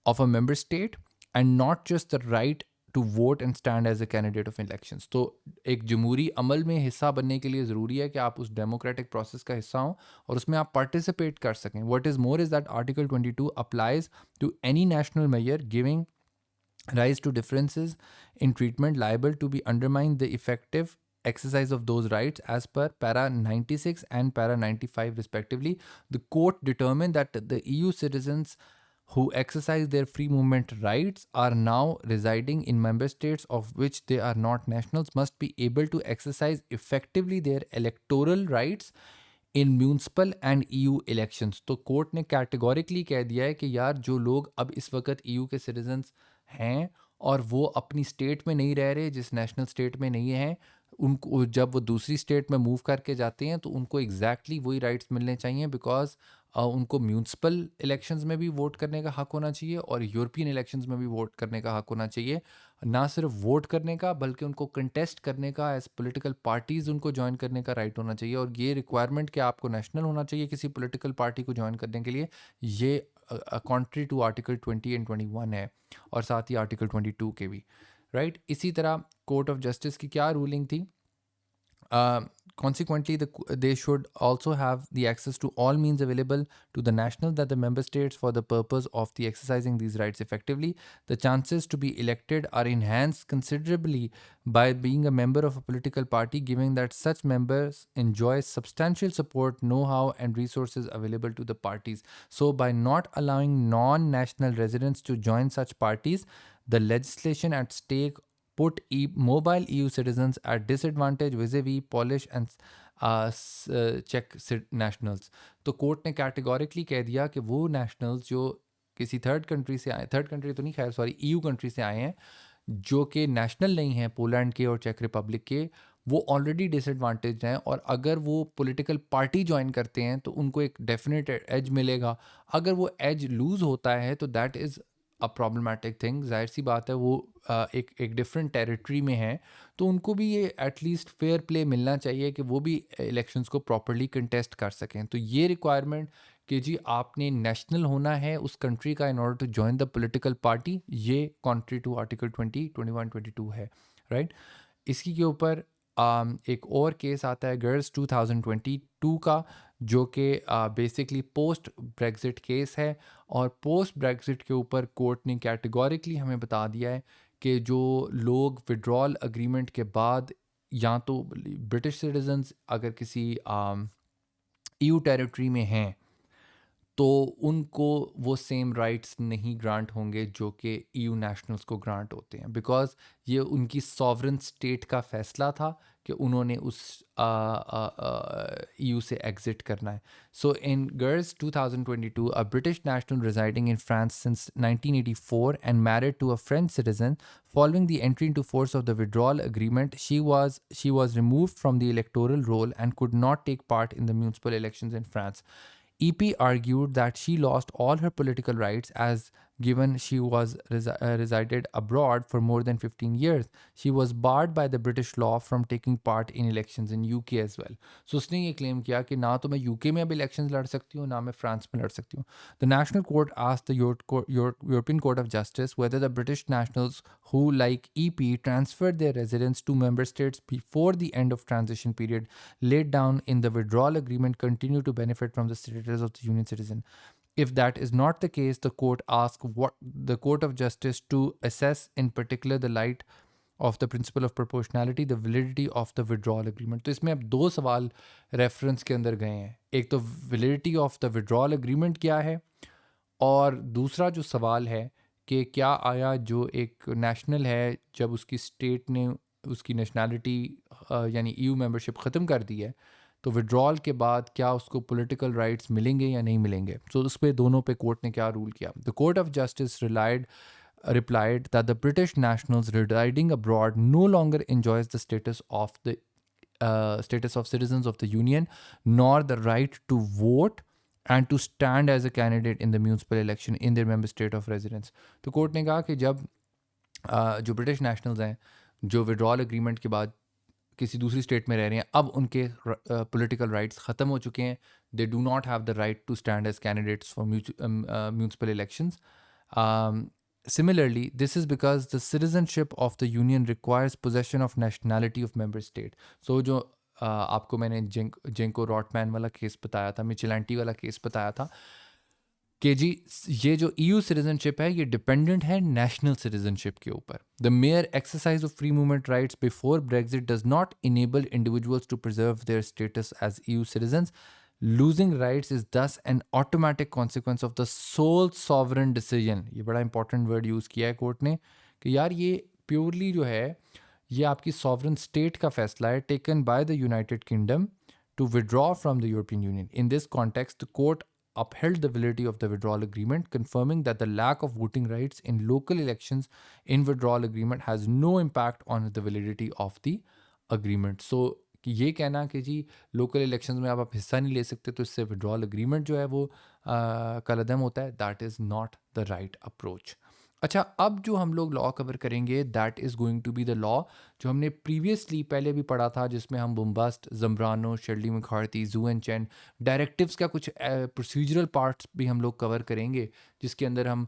of a member state and not just the right to vote and stand as a candidate of elections. तो एक जमहूरी अमल में हिस्सा बनने के लिए ज़रूरी है कि आप उस डेमोक्रेटिक प्रोसेस का हिस्सा हों और उसमें आप पार्टिसिपेट कर सकें. What is more is that Article 22 applies to any national measure giving rise to differences in treatment liable to be undermine the effective exercise of those rights as per para 96 and para 95 respectively. The court determined that the EU citizens who exercise their free movement rights are now residing in member states of which they are not nationals must be able to exercise effectively their electoral rights in municipal and EU elections. तो court ने categorically कह दिया है कि यार जो लोग अब इस वक्त ईयू के सिटीजन्स हैं और वो अपनी स्टेट में नहीं रह रहे, जिस नेशनल स्टेट में नहीं हैं, उनको जब वो दूसरी स्टेट में मूव करके जाते हैं तो उनको एग्जैक्टली वही राइट्स मिलने चाहिए, बिकॉज उनको म्यूनसिपल इलेक्शंस में भी वोट करने का हक होना चाहिए और यूरोपियन इलेक्शंस में भी वोट करने का हक होना चाहिए. ना सिर्फ वोट करने का बल्कि उनको कंटेस्ट करने का, एज पॉलिटिकल पार्टीज़ उनको ज्वाइन करने का राइट होना चाहिए. और ये रिक्वायरमेंट कि आपको नेशनल होना चाहिए किसी पॉलिटिकल पार्टी को ज्वाइन करने के लिए, ये कॉन्ट्री टू आर्टिकल 20 एंड 21 है, और साथ ही आर्टिकल 22 के भी, राइट. इसी तरह कोर्ट ऑफ जस्टिस की क्या रूलिंग थी? Consequently, they should also have the access to all means available to the national that the member states for the purpose of the exercising these rights effectively. The chances to be elected are enhanced considerably by being a member of a political party, given that such members enjoy substantial support, know-how, and resources available to the parties. So, by not allowing non-national residents to join such parties, the legislation at stake put mobile EU citizens at disadvantage vis-a-vis Polish and Czech nationals. तो court ने categorically कह दिया कि वो nationals जो किसी third country से आए, थर्ड कंट्री तो नहीं, खैर सॉरी, ईयू कंट्री से आए हैं, जो कि नेशनल नहीं हैं पोलैंड के और चेक रिपब्लिक के, वो ऑलरेडी डिसएडवांटेज हैं, और अगर वो पॉलिटिकल पार्टी ज्वाइन करते हैं तो उनको एक डेफिनेट एज मिलेगा. अगर वो एज लूज़ होता है तो that is a problematic thing. जाहिर सी बात है, वो एक डिफरेंट टेरिटरी में है, तो उनको भी ये एटलीस्ट फेयर प्ले मिलना चाहिए कि वो भी इलेक्शंस को प्रॉपरली कंटेस्ट कर सकें. तो ये रिक्वायरमेंट कि जी आपने नेशनल होना है उस कंट्री का in order to join the political party, ये कॉन्ट्री टू आर्टिकल 20, 21, 22 है, राइट. इसी के ऊपर एक और केस आता है गर्ल्स 2022 का, जो कि बेसिकली पोस्ट ब्रेग्जिट केस है. और पोस्ट ब्रेग्जिट के ऊपर कोर्ट ने कैटेगोरिकली हमें बता दिया है कि जो लोग विड्रॉल अग्रीमेंट के बाद या तो ब्रिटिश सिटीजन्स अगर किसी ईयू टेरिटरी में हैं तो उनको वो सेम राइट्स नहीं ग्रांट होंगे जो कि ईयू नेशनल्स को ग्रांट होते हैं, बिकॉज ये उनकी सॉवरन स्टेट का फैसला था कि उन्होंने उस ईयू से एग्जिट करना है. So in Gers 2022 a British national residing in France since 1984 and married to a French citizen following the entry into force of the withdrawal agreement, she was removed from the electoral roll and could not take part in the municipal elections in France. EP argued that she lost all her political rights as given she was resided abroad for more than 15 years. She was barred by the British law from taking part in elections in UK as well. So उसने ये claim किया कि ना तो मैं UK में अब elections लड़ सकती हूँ ना मैं France में लड़ सकती हूँ. The National Court asked the European Court of Justice whether the British nationals who, like EP, transferred their residence to member states before the end of transition period laid down in the withdrawal agreement continue to benefit from the status of the union citizen. If that is not the case, the court asked what the Court of Justice to assess in particular the light of the principle of proportionality the validity of the withdrawal agreement. तो इसमें अब दो सवाल reference के अंदर गए हैं. एक तो validity of the withdrawal agreement क्या है, और दूसरा जो सवाल है कि क्या आया जो एक नेशनल है जब उसकी स्टेट ने उसकी नेशनैलिटी यानी ईयू मेंबरशिप ख़त्म कर दी है तो विड्रॉल के बाद क्या उसको पॉलिटिकल राइट्स मिलेंगे या नहीं मिलेंगे. तो उस पर दोनों पे कोर्ट ने क्या रूल किया. The court of justice replied that the British nationals residing abroad no longer enjoys the status of citizens of the Union, nor the right to vote and to stand as a candidate in the municipal election in their member state of residence. तो court ने कहा कि जब जो British nationals हैं जो withdrawal agreement के बाद किसी दूसरी स्टेट में रह रहे हैं अब उनके पॉलिटिकल राइट्स ख़त्म हो चुके हैं. They do not have the right to stand as candidates for municipal elections. Similarly, this is because the citizenship of the union requires possession of nationality of member state. So जो आपको मैंने जेंको रॉटमैन वाला case बताया था, मिचेलेंटी वाला case बताया था कि जी ये जो EU सिटीजनशिप है ये डिपेंडेंट है नेशनल सिटीजनशिप के ऊपर. The mere exercise of free movement rights before Brexit does not enable individuals to preserve their status as EU citizens. Losing rights is thus an automatic consequence of the sole sovereign decision. ये बड़ा important word use किया है court ने कि यार ये purely जो है ये आपकी सॉवरन स्टेट का फैसला है taken by the United kingdom to withdraw from the European Union. In this context, the court upheld the validity of the withdrawal agreement, confirming that the lack of voting rights in local elections in withdrawal agreement has no impact on the validity of the agreement. So कि ये कहना कि जी local elections में आप हिस्सा नहीं ले सकते तो इससे विड्रॉल एग्रीमेंट जो है वो कलअदम होता है, that is not the right approach. अच्छा, अब जो हम लोग लॉ कवर करेंगे that is going to be the law जो हमने प्रीवियसली पहले भी पढ़ा था, जिसमें हम बुम्बास्ट, जम्ब्रानो, शेरली मखार्थी, जू एंड चैन डायरेक्टिव्स का कुछ प्रोसीजरल पार्ट्स भी हम लोग कवर करेंगे, जिसके अंदर हम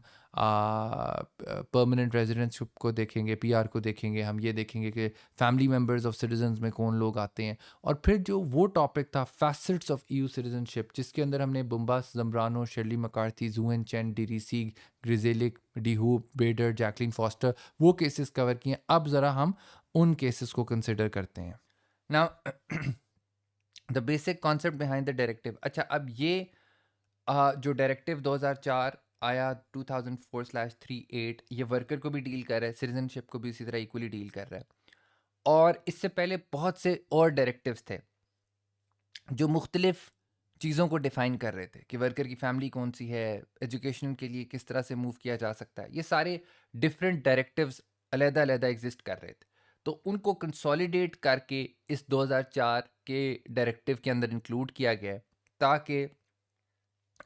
परमानेंट रेजिडेंटशिप को देखेंगे, पीआर को देखेंगे, हम ये देखेंगे कि फैमिली मेम्बर्स ऑफ सिटीजन्स में कौन लोग आते हैं, और फिर जो वो टॉपिक था फैसेट्स ऑफ EU सिटीजनशिप, जिसके अंदर हमने बुम्बास्ट, जम्ब्रानो, Shirley McCarthy, Zhu and Chen, Dereci, Grzelczyk, D'Hoop, Bidar, Jacqueline Forster, वो केसेस कवर किए. अब ज़रा हम उन केसेस को कंसिडर करते हैं. Now the basic concept behind the directive. अच्छा, अब ये जो डायरेक्टिव 2004 आया 2004/38 ये वर्कर को भी डील कर रहा है, सिटीजनशिप को भी इसी तरह इक्वली डील कर रहा है. और इससे पहले बहुत से और डायरेक्टिव्स थे जो मुख्तलिफ चीज़ों को डिफ़ाइन कर रहे थे कि वर्कर की फैमिली कौन सी है, एजुकेशन के लिए किस तरह से मूव किया जा सकता है. ये सारे डिफरेंट डायरेक्टिव्स अलग-अलग एग्जिस्ट कर रहे थे. तो उनको कंसोलिडेट करके इस 2004 के डायरेक्टिव के अंदर इंक्लूड किया गया है ताकि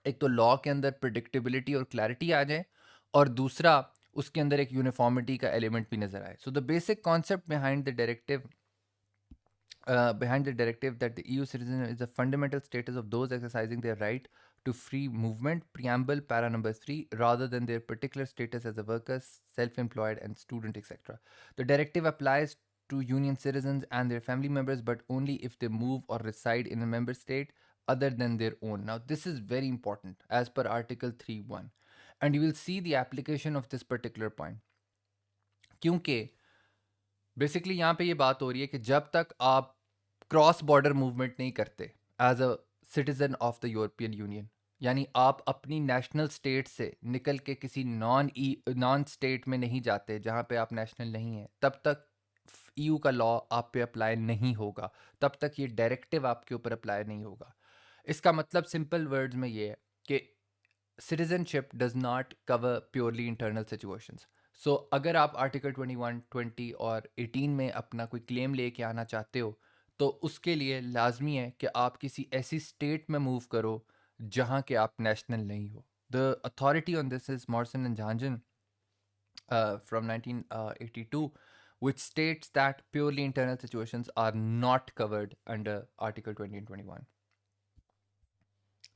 एक तो लॉ के अंदर प्रिडिक्टेबिलिटी और क्लैरिटी आ जाए और दूसरा उसके अंदर एक यूनिफॉर्मिटी का एलिमेंट भी नज़र आए. So the basic concept behind the directive that the EU citizen is the fundamental status of those exercising their right to free movement, preamble para number 3, rather than their particular status as a worker, self-employed and student, etc. The directive applies to union citizens and their family members, but only if they move or reside in a member state other than their own. Now this is very important as per article 3(1), and you will see the application of this particular point. क्योंकि basically यहाँ पे ये बात हो रही है कि जब तक आप क्रॉस बॉर्डर मूवमेंट नहीं करते as a citizen of the European Union, यानी आप अपनी नेशनल स्टेट से निकल के किसी नॉन स्टेट में नहीं जाते जहाँ पे आप नेशनल नहीं हैं, तब तक ईयू का लॉ आप पे अप्लाई नहीं होगा, तब तक ये डायरेक्टिव आपके ऊपर अप्लाई नहीं होगा। इसका मतलब सिंपल वर्ड्स में ये है कि citizenship does not cover purely internal situations. So अगर आप आर्टिकल 21, 20 और 18 में अपना कोई क्लेम लेके आना चाहते हो, तो उसके लिए लाजमी है कि आप किसी ऐसी स्टेट में मूव करो जहाँ के आप नेशनल नहीं हो। The authority on this is Morson and Jhanjan from 1982, which states that purely internal situations are not covered under Article 20 and 21.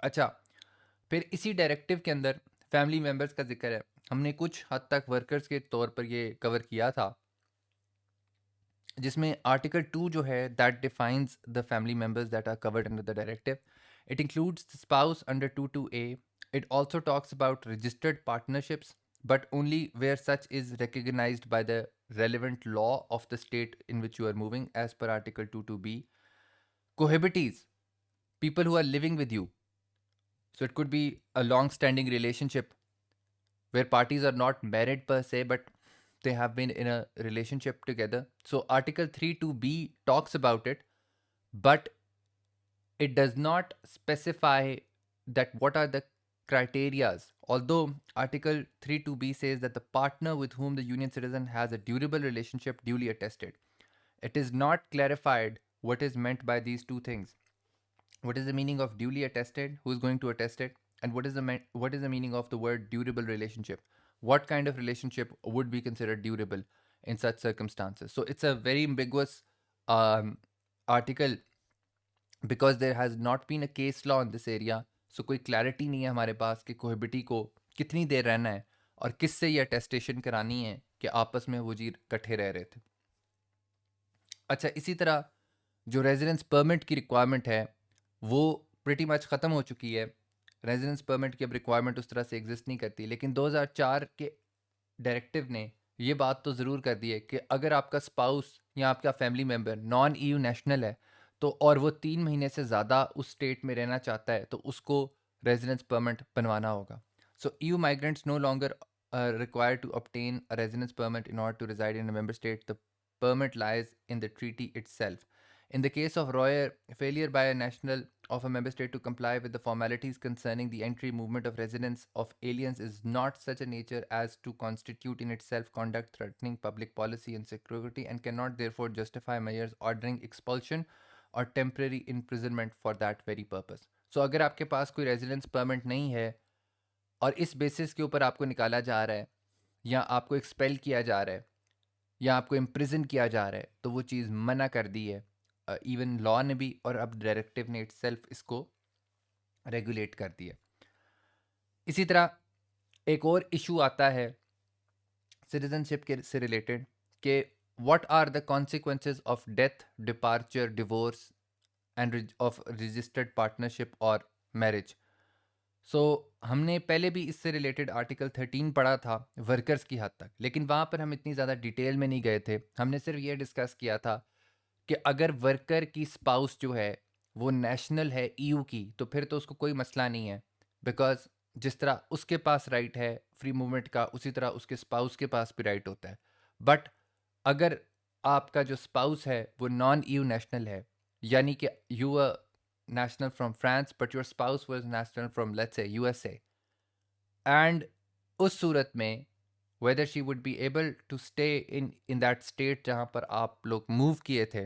अच्छा, फिर इसी डायरेक्टिव के अंदर फैमिली मेम्बर्स का जिक्र है। हमने कुछ हद तक वर्कर्स के तौर पर ये कवर किया था, जिसमें आर्टिकल 2 जो है that defines the family members that are covered under the directive. It includes the spouse under 22A। It also talks about registered partnerships but only where such is recognized by the relevant law of the state in which you are moving as per article 22B. Cohabitees, people who are living with you, so it could be a long standing relationship where parties are not married per se, but they have been in a relationship together. So article 32B talks about it, but it does not specify that what are the criterias. Although article 32B says that the partner with whom the union citizen has a durable relationship duly attested, it is not clarified what is meant by these two things. What is the meaning of duly attested? Who is going to attest it? And what is the meaning of the word durable relationship? What kind of relationship would be considered durable in such circumstances? So it's a very ambiguous article because there has not been a case law in this area. So कोई clarity नहीं है हमारे पास कि कोहिबिटी को कितनी देर रहना है और किससे ये अटेस्टेशन करानी है कि आपस में वो जी इकट्ठे रह रहे थे। अच्छा, इसी तरह जो रेजिडेंस परमिट की रिक्वायरमेंट है वो प्रिटी मच ख़त्म हो चुकी है। रेजिडेंस परमिट की अब रिक्वायरमेंट उस तरह से एग्जिस्ट नहीं करती, लेकिन 2004 के डायरेक्टिव ने ये बात तो ज़रूर कर दी है कि अगर आपका स्पाउस या आपका family member non EU national है तो और वो 3 महीने से ज़्यादा उस स्टेट में रहना चाहता है तो उसको रेजिडेंस परमिट बनवाना होगा। So EU migrants no longer required to obtain a residence permit in order to reside in a member state. The permit lies in the treaty itself. In the case of Royer, failure by a national of a member state to comply with the formalities concerning the entry movement of residents of aliens is not such a nature as to constitute in itself conduct threatening public policy and security and cannot therefore justify measures ordering expulsion or temporary imprisonment for that very purpose. So अगर आपके पास कोई residence permit नहीं है और इस basis के ऊपर आपको निकाला जा रहा है या आपको एक्सपेल किया जा रहा है या आपको इम्प्रिजन किया जा रहा है तो वो चीज़ मना कर दी है इवन लॉ ने भी, और अब डायरेक्टिव ने इटसेल्फ इसको रेगुलेट कर दिया। इसी तरह एक और इशू आता है सिटीजनशिप के से रिलेटेड कि what are the consequences of death, departure, divorce end of registered partnership और मैरिज। सो हमने पहले भी इससे रिलेटेड आर्टिकल 13 पढ़ा था वर्कर्स की हद तक, लेकिन वहाँ पर हम इतनी ज़्यादा डिटेल में नहीं गए थे। हमने सिर्फ ये डिस्कस किया था कि अगर वर्कर की स्पाउस जो है वो नेशनल है ईयू की तो फिर तो उसको कोई मसला नहीं है, बिकॉज जिस तरह उसके पास राइट है फ्री मूवमेंट का उसी तरह उसके स्पाउस के पास भी राइट होता है। बट अगर आपका जो स्पाउस है वो नॉन ईयू नेशनल है, यानी कि you national from France but your spouse was national from let's say USA, and उस सूरत में whether she would be able to stay in that state जहाँ पर आप लोग मूव किए थे,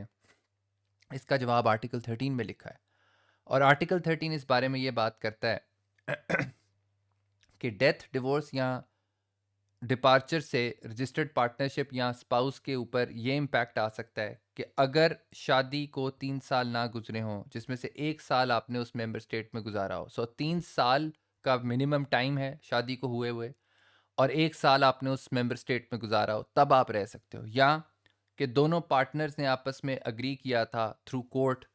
इसका जवाब आर्टिकल 13 में लिखा है। और आर्टिकल 13 इस बारे में ये बात करता है कि डेथ, डिवोर्स या डिपार्चर से रजिस्टर्ड पार्टनरशिप या स्पाउस के ऊपर ये इम्पैक्ट आ सकता है कि अगर शादी को 3 साल ना गुजरे हों जिसमें से 1 साल आपने उस मेंबर स्टेट में गुजारा हो, सो 3 साल का मिनिमम टाइम है शादी को हुए हुए, और 1 साल आपने उस मेंबर स्टेट में गुजारा हो तब आप रह सकते हो, या कि दोनों पार्टनर्स ने आपस में अग्री किया था थ्रू कोर्ट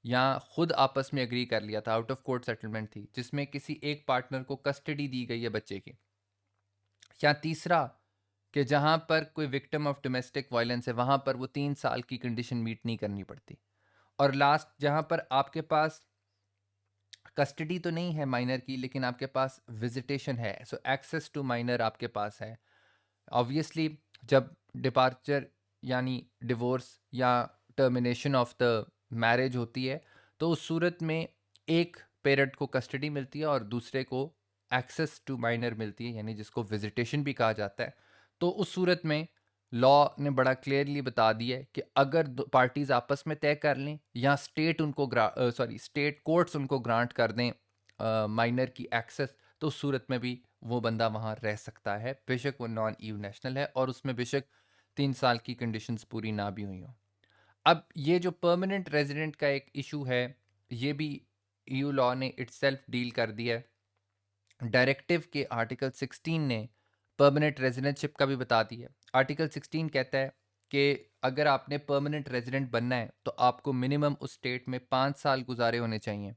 या खुद आपस में अग्री कर लिया था, आउट ऑफ कोर्ट सेटलमेंट थी जिसमें किसी एक पार्टनर को कस्टडी दी गई है बच्चे की, या तीसरा कि जहाँ पर कोई विक्टिम ऑफ डोमेस्टिक वायलेंस है वहाँ पर वो 3 साल की कंडीशन मीट नहीं करनी पड़ती। और लास्ट जहाँ पर आपके पास कस्टडी तो नहीं है माइनर की, लेकिन आपके पास विजिटेशन है, सो एक्सेस टू माइनर आपके पास है। ऑब्वियसली जब डिपार्चर यानी डिवोर्स या टर्मिनेशन ऑफ द मैरिज होती है तो उस सूरत में एक पेरेंट को कस्टडी मिलती है और दूसरे को एक्सेस टू माइनर मिलती है, यानी जिसको विजिटेशन भी कहा जाता है। तो उस सूरत में लॉ ने बड़ा क्लियरली बता दिया है कि अगर पार्टीज आपस में तय कर लें या स्टेट उनको स्टेट कोर्ट्स उनको ग्रांट कर दें माइनर की एक्सेस, तो उस सूरत में भी वो बंदा वहाँ रह सकता है, बेशक वो नॉन ईयू नेशनल है और उसमें बेशक 3 साल की कंडीशंस पूरी ना भी हुई हों। अब ये जो परमानेंट रेजिडेंट का एक इशू है, ये भी ईयू लॉ ने इटसेल्फ डील कर दिया है। डायरेक्टिव के आर्टिकल 16 ने परमानेंट रेजिडेंटशिप का भी बता दिया है। आर्टिकल 16 कहता है कि अगर आपने परमानेंट रेजिडेंट बनना है तो आपको मिनिमम उस स्टेट में 5 साल गुजारे होने चाहिए,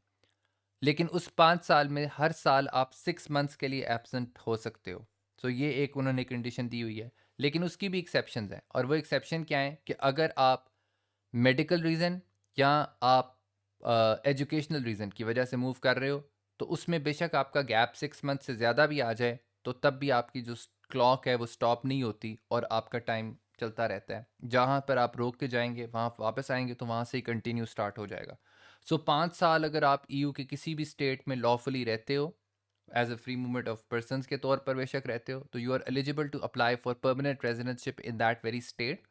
लेकिन उस 5 साल में हर साल आप 6 मंथ्स के लिए एब्सेंट हो सकते हो। तो ये एक उन्होंने कंडीशन दी हुई है, लेकिन उसकी भी एक्सेप्शंस हैं। और वो एक्सेप्शन क्या है कि अगर आप मेडिकल रीज़न या आप एजुकेशनल रीज़न की वजह से मूव कर रहे हो तो उसमें बेशक आपका गैप 6 मंथ से ज़्यादा भी आ जाए तो तब भी आपकी जो क्लॉक है वो स्टॉप नहीं होती और आपका टाइम चलता रहता है। जहाँ पर आप रोक के जाएंगे वहाँ वापस आएंगे तो वहाँ से ही कंटिन्यू स्टार्ट हो जाएगा। सो 5 साल अगर आप ईयू के किसी भी स्टेट में लॉफुली रहते हो as a free movement of persons के तौर पर बेशक रहते हो, तो you are eligible to apply for permanent residentship in that very state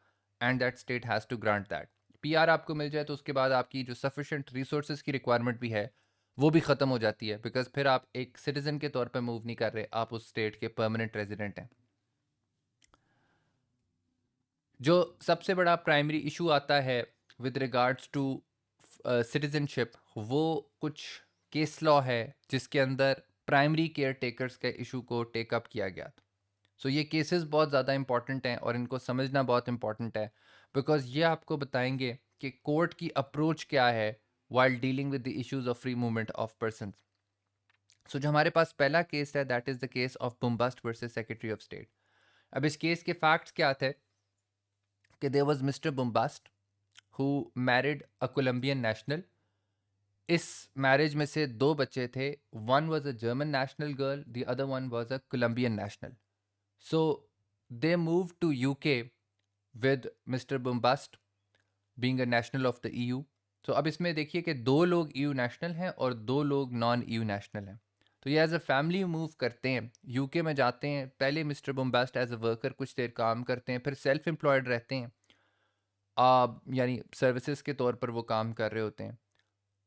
and that state has to grant that. PR आपको मिल जाए तो उसके बाद आपकी जो सफिशेंट रिसोर्सेज की रिक्वायरमेंट भी है वो भी ख़त्म हो जाती है, बिकॉज फिर आप एक सिटीजन के तौर पर मूव नहीं कर रहे, आप उस स्टेट के परमानेंट रेजिडेंट हैं। जो सबसे बड़ा प्राइमरी इशू आता है विद रिगार्ड्स टू सिटीजनशिप, वो कुछ केस लॉ है जिसके अंदर प्राइमरी केयर टेकर्स के इशू को टेकअप किया गया था। सो ये केसेस बहुत ज़्यादा इंपॉर्टेंट हैं और इनको समझना बहुत इंपॉर्टेंट है, बिकॉज ये आपको बताएंगे कि कोर्ट की अप्रोच क्या है while dealing with the issues of free movement of person. So जो हमारे पास पहला केस है that is the case of Baumbast versus secretary of state. अब इस केस के फैक्ट्स क्या थे कि there was Mister Baumbast who married a Colombian national. इस मैरिज में से 2 बच्चे थे, one was a German national girl, the other one was a Colombian national. So they move to UK with Mister Baumbast being a national of the EU. तो अब इसमें देखिए कि 2 लोग ईयू नेशनल हैं और 2 लोग नॉन ईयू नेशनल हैं। तो ये एज अ फैमिली मूव करते हैं, यूके में जाते हैं। पहले मिस्टर बुम्बास्ट एज अ वर्कर कुछ देर काम करते हैं, फिर सेल्फ एम्प्लॉयड रहते हैं, यानी सर्विसेज के तौर पर वो काम कर रहे होते हैं।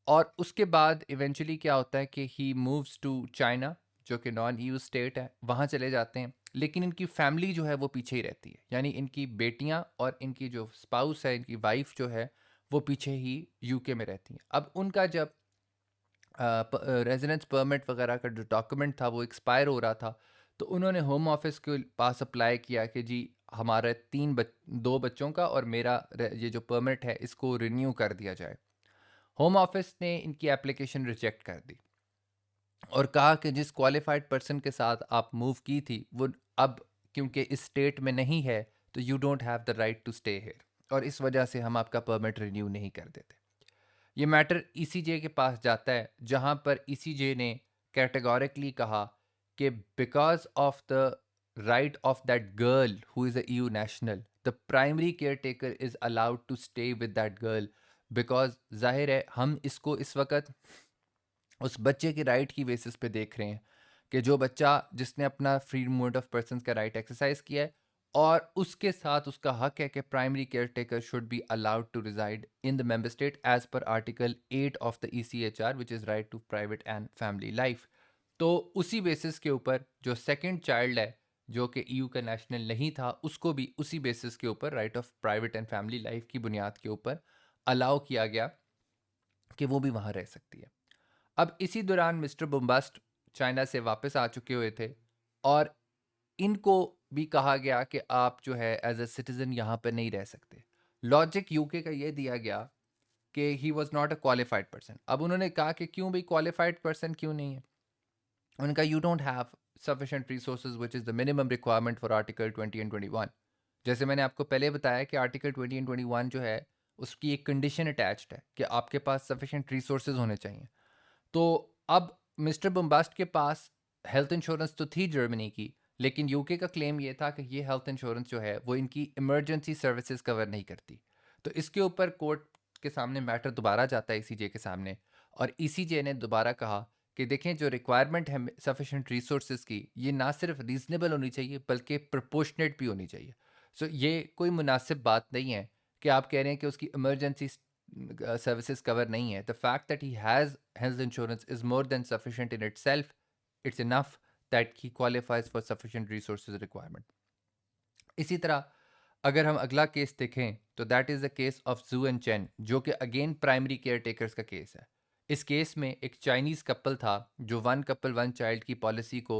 और उसके बाद इवेंचुअली क्या होता है कि ही मूव्स टू चाइना, जो कि नॉन ईयू स्टेट है, वहाँ चले जाते हैं। लेकिन इनकी फैमिली जो है वो पीछे ही रहती है, यानी इनकी बेटियाँ और इनकी जो स्पाउस है, इनकी वाइफ जो है वो पीछे ही यूके में रहती हैं। अब उनका जब रेजिडेंस परमिट वगैरह का जो डॉक्यूमेंट था वो एक्सपायर हो रहा था, तो उन्होंने होम ऑफिस के पास अप्लाई किया कि जी हमारे 2 बच्चों का और मेरा ये जो परमिट है इसको रिन्यू कर दिया जाए। होम ऑफिस ने इनकी एप्लीकेशन रिजेक्ट कर दी और कहा कि जिस क्वालिफाइड पर्सन के साथ आप मूव की थी वो अब क्योंकि इस स्टेट में नहीं है तो you don't have the right to stay here, और इस वजह से हम आपका परमिट रिन्यू नहीं कर देते। ये मैटर ईसीजे के पास जाता है, जहां पर ईसीजे ने कैटेगोरिकली कहा कि because of the right of that girl who is a EU national, the primary care taker is allowed to stay with that girl. Because जाहिर है हम इसको इस वक्त उस बच्चे के राइट की बेसिस पे देख रहे हैं कि जो बच्चा जिसने अपना फ्री मूवमेंट ऑफ पर्सन का राइट एक्सरसाइज किया है और उसके साथ उसका हक है कि primary care taker should be allowed to reside in the member state as per article 8 of the ECHR which is right to private and family life. तो उसी बेसिस के ऊपर जो सेकेंड चाइल्ड है जो कि EU का नेशनल नहीं था, उसको भी उसी बेसिस के ऊपर right of private and family life की बुनियाद के ऊपर अलाउ किया गया कि वो भी वहाँ रह सकती है। अब इसी दौरान मिस्टर बुम्बास्ट चाइना से वापस आ चुके हुए थे और इनको भी कहा गया कि आप जो है एज अ सिटीज़न यहाँ पर नहीं रह सकते। लॉजिक यूके का ये दिया गया कि he was not a qualified person. अब उन्होंने कहा कि क्यों भाई क्वालिफाइड पर्सन क्यों नहीं है? उन्होंने कहा you don't have sufficient resources, which is the minimum requirement for Article 20 and 21. जैसे मैंने आपको पहले बताया कि आर्टिकल 20 एंड 21 जो है उसकी एक कंडीशन अटैच्ड है कि आपके पास सफिशिएंट रिसोर्सेज होने चाहिए। तो अब मिस्टर बम्बास्ट के पास हेल्थ इंश्योरेंस तो थी जर्मनी की, लेकिन यूके का क्लेम ये था कि ये हेल्थ इंश्योरेंस जो है वो इनकी इमरजेंसी सर्विसेज कवर नहीं करती। तो इसके ऊपर कोर्ट के सामने मैटर दोबारा जाता है ईसीजे के सामने, और ईसीजे ने दोबारा कहा कि देखें जो रिक्वायरमेंट है सफिशेंट रिसोर्सेज की, ये ना सिर्फ रीजनेबल होनी चाहिए बल्कि प्रोपोर्शनेट भी होनी चाहिए। सो ये कोई मुनासिब बात नहीं है कि आप कह रहे हैं कि उसकी इमरजेंसी services कवर नहीं है। The fact that he has health insurance is more than sufficient in itself, it's enough that he qualifies for sufficient resources requirement. इसी तरह अगर हम अगला केस देखें तो that is the case of जू एंड चेन, जो कि अगेन प्राइमरी केयर टेकर्स का केस है। इस केस में एक चाइनीज़ कपल था जो वन कपल वन चाइल्ड की पॉलिसी को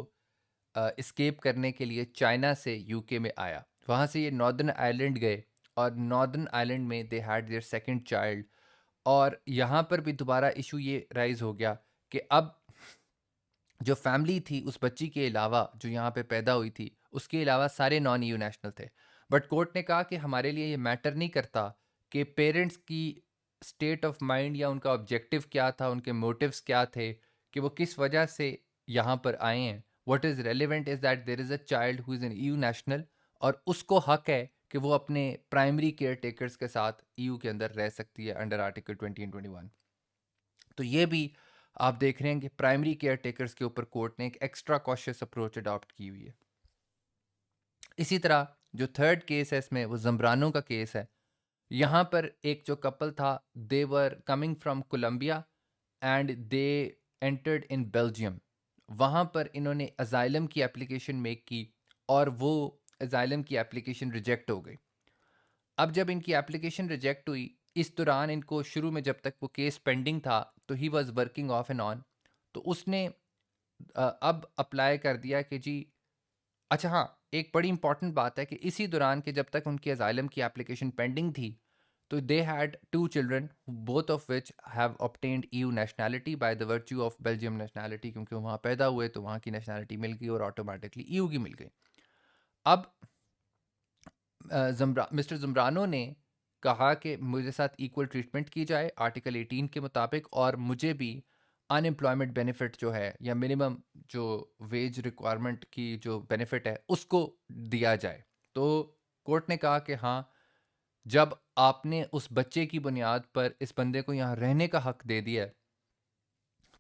इस्केप करने के लिए चाइना से यूके में आया। वहाँ से ये नॉर्दर्न आइलैंड गए और नॉर्दर्न आइलैंड में they had their second child. और यहाँ पर भी दोबारा इशू ये राइज हो गया कि अब जो फैमिली थी उस बच्ची के अलावा जो यहाँ पे पैदा हुई थी उसके अलावा सारे नॉन ईयू नेशनल थे। बट कोर्ट ने कहा कि हमारे लिए ये मैटर नहीं करता कि पेरेंट्स की स्टेट ऑफ माइंड या उनका ऑब्जेक्टिव क्या था, उनके मोटिव्स क्या थे, कि वो किस वजह से यहाँ पर आए हैं। What is relevant is that there is a child who is an EU national और उसको हक है कि वो अपने प्राइमरी केयर टेकर्स के साथ ईयू के अंदर रह सकती है अंडर आर्टिकल 20 एंड 21। तो ये भी आप देख रहे हैं कि प्राइमरी केयर टेकर्स के ऊपर कोर्ट ने एक एक्स्ट्रा कॉशियस अप्रोच अडॉप्ट की हुई है। इसी तरह जो थर्ड केस है इसमें वो जम्ब्रानो का केस है। यहाँ पर एक जो कपल था, they were coming from Colombia and they entered in Belgium. वहाँ पर इन्होंने अजाइलम की एप्लीकेशन मेक की और वो अजाइलम की एप्लीकेशन रिजेक्ट हो गई। अब जब इनकी एप्लीकेशन रिजेक्ट हुई, इस दौरान इनको शुरू में जब तक वो केस पेंडिंग था तो he was working of and on, तो उसने अब अप्लाई कर दिया कि जी अच्छा हाँ, एक बड़ी इंपॉर्टेंट बात है कि इसी दौरान के जब तक उनकी अजाइलम की एप्लीकेशन पेंडिंग थी तो they had two children both of which have obtained EU nationality by the virtue of Belgium nationality, क्योंकि वहाँ पैदा हुए तो वहाँ की नेशनैलिटी मिल गई और ऑटोमेटिकली ईयू की मिल गई। अब मिस्टर जुमरानो ने कहा कि मुझे साथ इक्वल ट्रीटमेंट की जाए आर्टिकल 18 के मुताबिक, और मुझे भी अनएम्प्लॉयमेंट बेनिफिट जो है या मिनिमम जो वेज रिक्वायरमेंट की जो बेनिफिट है उसको दिया जाए। तो कोर्ट ने कहा कि हाँ, जब आपने उस बच्चे की बुनियाद पर इस बंदे को यहाँ रहने का हक दे दिया है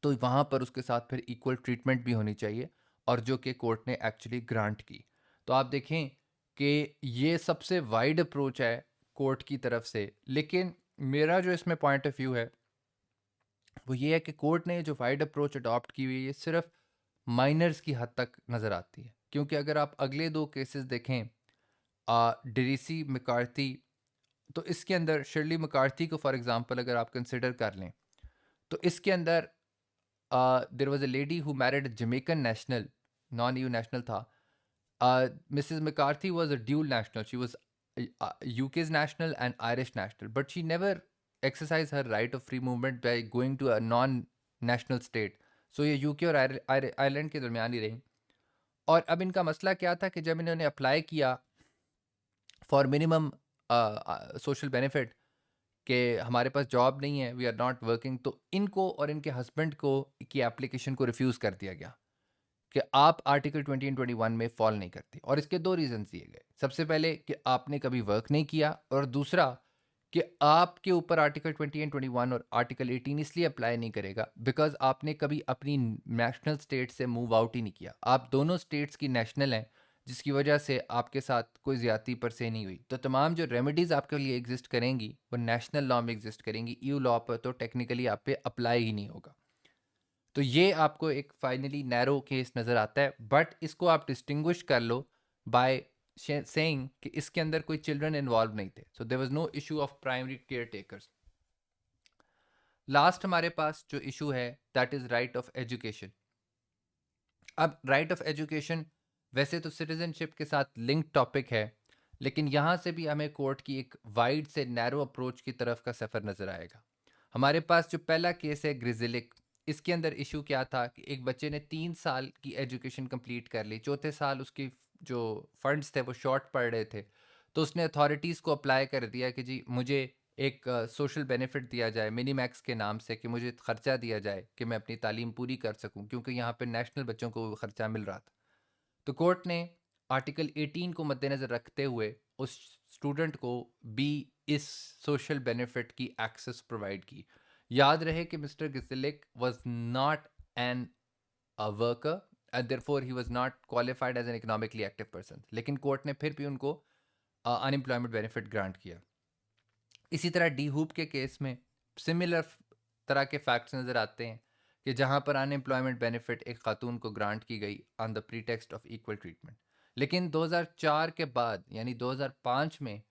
तो वहाँ पर उसके साथ फिर इक्वल ट्रीटमेंट भी होनी चाहिए, और जो कि कोर्ट ने एक्चुअली ग्रांट की। तो आप देखें कि ये सबसे वाइड अप्रोच है कोर्ट की तरफ से, लेकिन मेरा जो इसमें पॉइंट ऑफ व्यू है वो ये है कि कोर्ट ने जो वाइड अप्रोच अडॉप्ट की हुई है ये सिर्फ माइनर्स की हद तक नज़र आती है। क्योंकि अगर आप अगले दो केसेस देखें, डिरीसी मकार्थी, तो इसके अंदर शिरली मकार्थी को फॉर एग्जांपल अगर आप कंसिडर कर लें तो इसके अंदर there was a lady who married Jamaican national, non EU national था। Mrs. McCarthy was a dual national. She was UK's national and Irish national, but she never exercised her right of free movement by going to a non-national state. So ये UK और Ireland के दरमियान ही रही। और अब इनका मसला क्या था कि जब इन्होंने अप्लाई किया फॉर मिनिमम सोशल बेनिफिट कि हमारे पास जॉब नहीं है, वी आर नॉट वर्किंग, तो इनको और इनके हस्बैंड को की एप्लीकेशन को रिफ्यूज़ कर दिया गया कि आप आर्टिकल 20 एंड 21 में फॉल नहीं करती। और इसके दो रीजंस दिए गए। सबसे पहले कि आपने कभी वर्क नहीं किया, और दूसरा कि आपके ऊपर आर्टिकल 20 एंड 21 और आर्टिकल 18 इसलिए अप्लाई नहीं करेगा बिकॉज आपने कभी अपनी नेशनल स्टेट से मूव आउट ही नहीं किया। आप दोनों स्टेट्स की नेशनल हैं, जिसकी वजह से आपके साथ कोई ज़्यादती पर से नहीं हुई। तो तमाम जो रेमेडीज़ आपके लिए एग्जिस्ट करेंगी वो नेशनल लॉ में एग्जिस्ट करेंगी, ईयू लॉ पर तो टेक्निकली आप पे अप्लाई ही नहीं होगा। तो ये आपको एक फाइनली नैरो केस नज़र आता है, बट इसको आप डिस्टिंग्विश कर लो बाय सेइंग कि इसके अंदर कोई चिल्ड्रन इन्वॉल्व नहीं थे, so there was no issue of primary care takers. Last हमारे पास जो इशू है that is right of education. अब राइट ऑफ एजुकेशन वैसे तो सिटीजनशिप के साथ लिंक टॉपिक है, लेकिन यहाँ से भी हमें कोर्ट की एक वाइड से नैरो अप्रोच की तरफ का सफ़र नज़र आएगा। हमारे पास जो पहला केस है ग्रिजिलिक, इसके अंदर इशू क्या था कि एक बच्चे ने 3 साल की एजुकेशन कंप्लीट कर ली, चौथे साल उसकी जो फंड्स थे वो शॉर्ट पड़ रहे थे, तो उसने अथॉरिटीज़ को अप्लाई कर दिया कि जी मुझे एक सोशल बेनिफिट दिया जाए मिनी मैक्स के नाम से, कि मुझे खर्चा दिया जाए कि मैं अपनी तालीम पूरी कर सकूं, क्योंकि यहाँ पे नेशनल बच्चों को खर्चा मिल रहा था। तो कोर्ट ने आर्टिकल 18 को मद्देनज़र रखते हुए उस स्टूडेंट को भी इस सोशल बेनिफिट की एक्सेस प्रोवाइड की। याद रहे कि Mister Grzelczyk was not an a worker and therefore he was not qualified as an economically active person, लेकिन कोर्ट ने फिर भी उनको अनएम्प्लॉयमेंट बेनिफिट ग्रांट किया। इसी तरह डी हुप के केस में सिमिलर तरह के फैक्ट्स नज़र आते हैं कि जहां पर अनएम्प्लॉयमेंट बेनिफिट एक खातून को ग्रांट की गई on the pretext of equal treatment, लेकिन 2004 के बाद यानी 2005 में,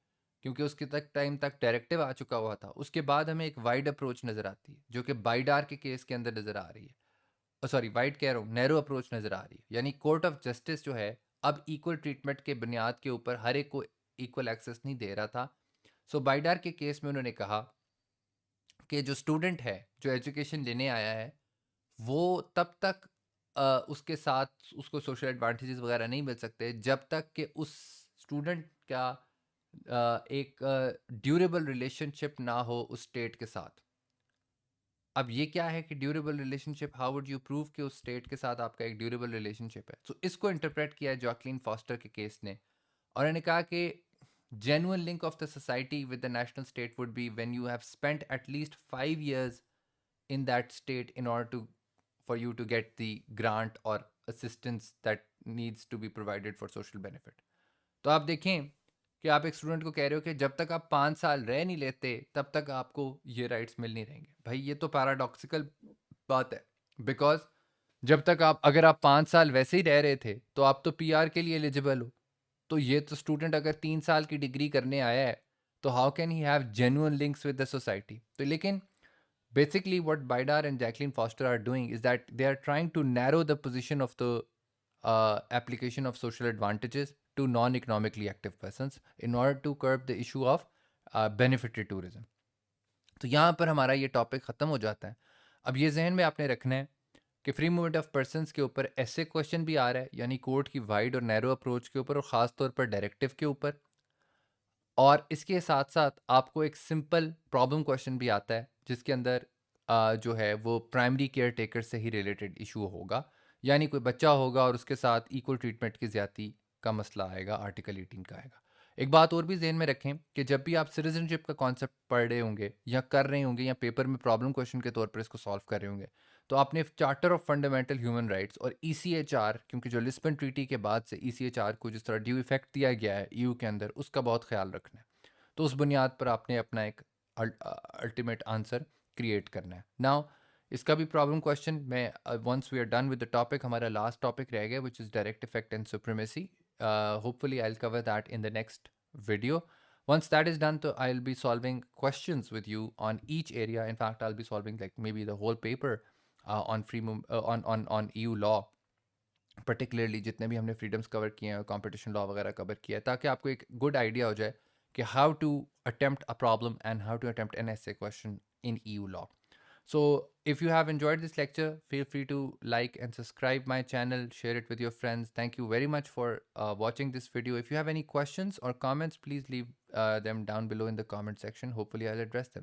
क्योंकि उसके तक टाइम तक डायरेक्टिव आ चुका हुआ था, उसके बाद हमें एक वाइड अप्रोच नज़र आती है जो कि बाइडार के केस के अंदर नज़र आ रही है। सॉरी, वाइड कह रहा हूँ, नैरो अप्रोच नज़र आ रही है, यानी कोर्ट ऑफ जस्टिस जो है अब इक्वल ट्रीटमेंट के बुनियाद के ऊपर हर एक को इक्वल एक्सेस नहीं दे रहा था। सो बाइडार के केस में उन्होंने कहा कि जो स्टूडेंट है जो एजुकेशन लेने आया है वो तब तक उसके साथ उसको सोशल एडवांटेजेस वगैरह नहीं मिल सकते जब तक कि उस स्टूडेंट का एक ड्यूरेबल रिलेशनशिप ना हो उस स्टेट के साथ। अब ये क्या है कि durable relationship, how would you prove कि उस स्टेट के साथ आपका एक ड्यूरेबल रिलेशनशिप है? सो इसको इंटरप्रेट किया है जॉकलिन फॉस्टर के केस ने, और उन्होंने कहा कि genuine link of the society with the national state would be when you have spent at least 5 years in that state in order to for you to get the grant or assistance that needs to be provided for social benefit. तो आप देखें कि आप एक student को कह रहे हो कि जब तक आप 5 साल रह नहीं लेते तब तक आपको ये राइट्स मिल नहीं रहेंगे। भाई ये तो पैराडॉक्सिकल बात है, बिकॉज जब तक आप, अगर आप 5 साल वैसे ही रह रहे थे तो आप तो पीआर के लिए एलिजिबल हो। तो ये तो स्टूडेंट अगर 3 साल की डिग्री करने आया है तो how can he have genuine links with the society? तो लेकिन basically what Baidar and Jacqueline Foster are doing is that they are trying to narrow the position of the application of social advantages to non-economically active persons in order to curb the issue of benefited tourism. तो यहाँ पर हमारा ये topic ख़त्म हो जाता है। अब ये जहन में आपने रखना है कि फ्री मूवमेंट ऑफ पर्सनस के ऊपर ऐसे क्वेश्चन भी आ रहा है, यानी कोर्ट की वाइड और नैरो अप्रोच के ऊपर और ख़ास तौर पर डायरेक्टिव के ऊपर, और इसके साथ साथ आपको एक सिंपल प्रॉब्लम क्वेश्चन भी आता है जिसके अंदर जो है वो प्राइमरी केयर टेकर से ही रिलेटेड इशू होगा, यानी कोई बच्चा होगा और उसके साथ इक्वल ट्रीटमेंट की ज़्यादती का मसला आएगा, आर्टिकल 18 का आएगा। एक बात और भी जहन में रखें कि जब भी आप सिटीजनशिप का कॉन्सेप्ट पढ़ रहे होंगे या कर रहे होंगे या पेपर में प्रॉब्लम क्वेश्चन के तौर पर इसको सॉल्व कर रहे होंगे, तो आपने charter of fundamental human rights और ईसीएचआर, क्योंकि जो लिस्बन ट्रीटी के बाद से ईसीएचआर को जिस तरह ड्यू इफेक्ट दिया गया है ईयू के अंदर, उसका बहुत ख्याल रखना है। तो उस बुनियाद पर आपने अपना एक अल्टीमेट आंसर क्रिएट करना है। नाउ इसका भी प्रॉब्लम क्वेश्चन मैं, once we are done with the topic, हमारा लास्ट टॉपिक रह गया which is direct effect and supremacy. Hopefully I will cover that in the next video. Once that is done, so I'll be solving questions with you on each area. In fact, I'll be solving like maybe the whole paper on on EU law, particularly जितने भी हमने freedoms cover किए हैं और competition law वगैरह cover किया है, ताकि आपको एक good idea हो जाए कि how to attempt a problem and how to attempt an essay question in EU law. So if you have enjoyed this lecture, feel free to like and subscribe my channel, share it with your friends. Thank you very much for watching this video. If you have any questions or comments, please leave them down below in the comment section. Hopefully I'll address them.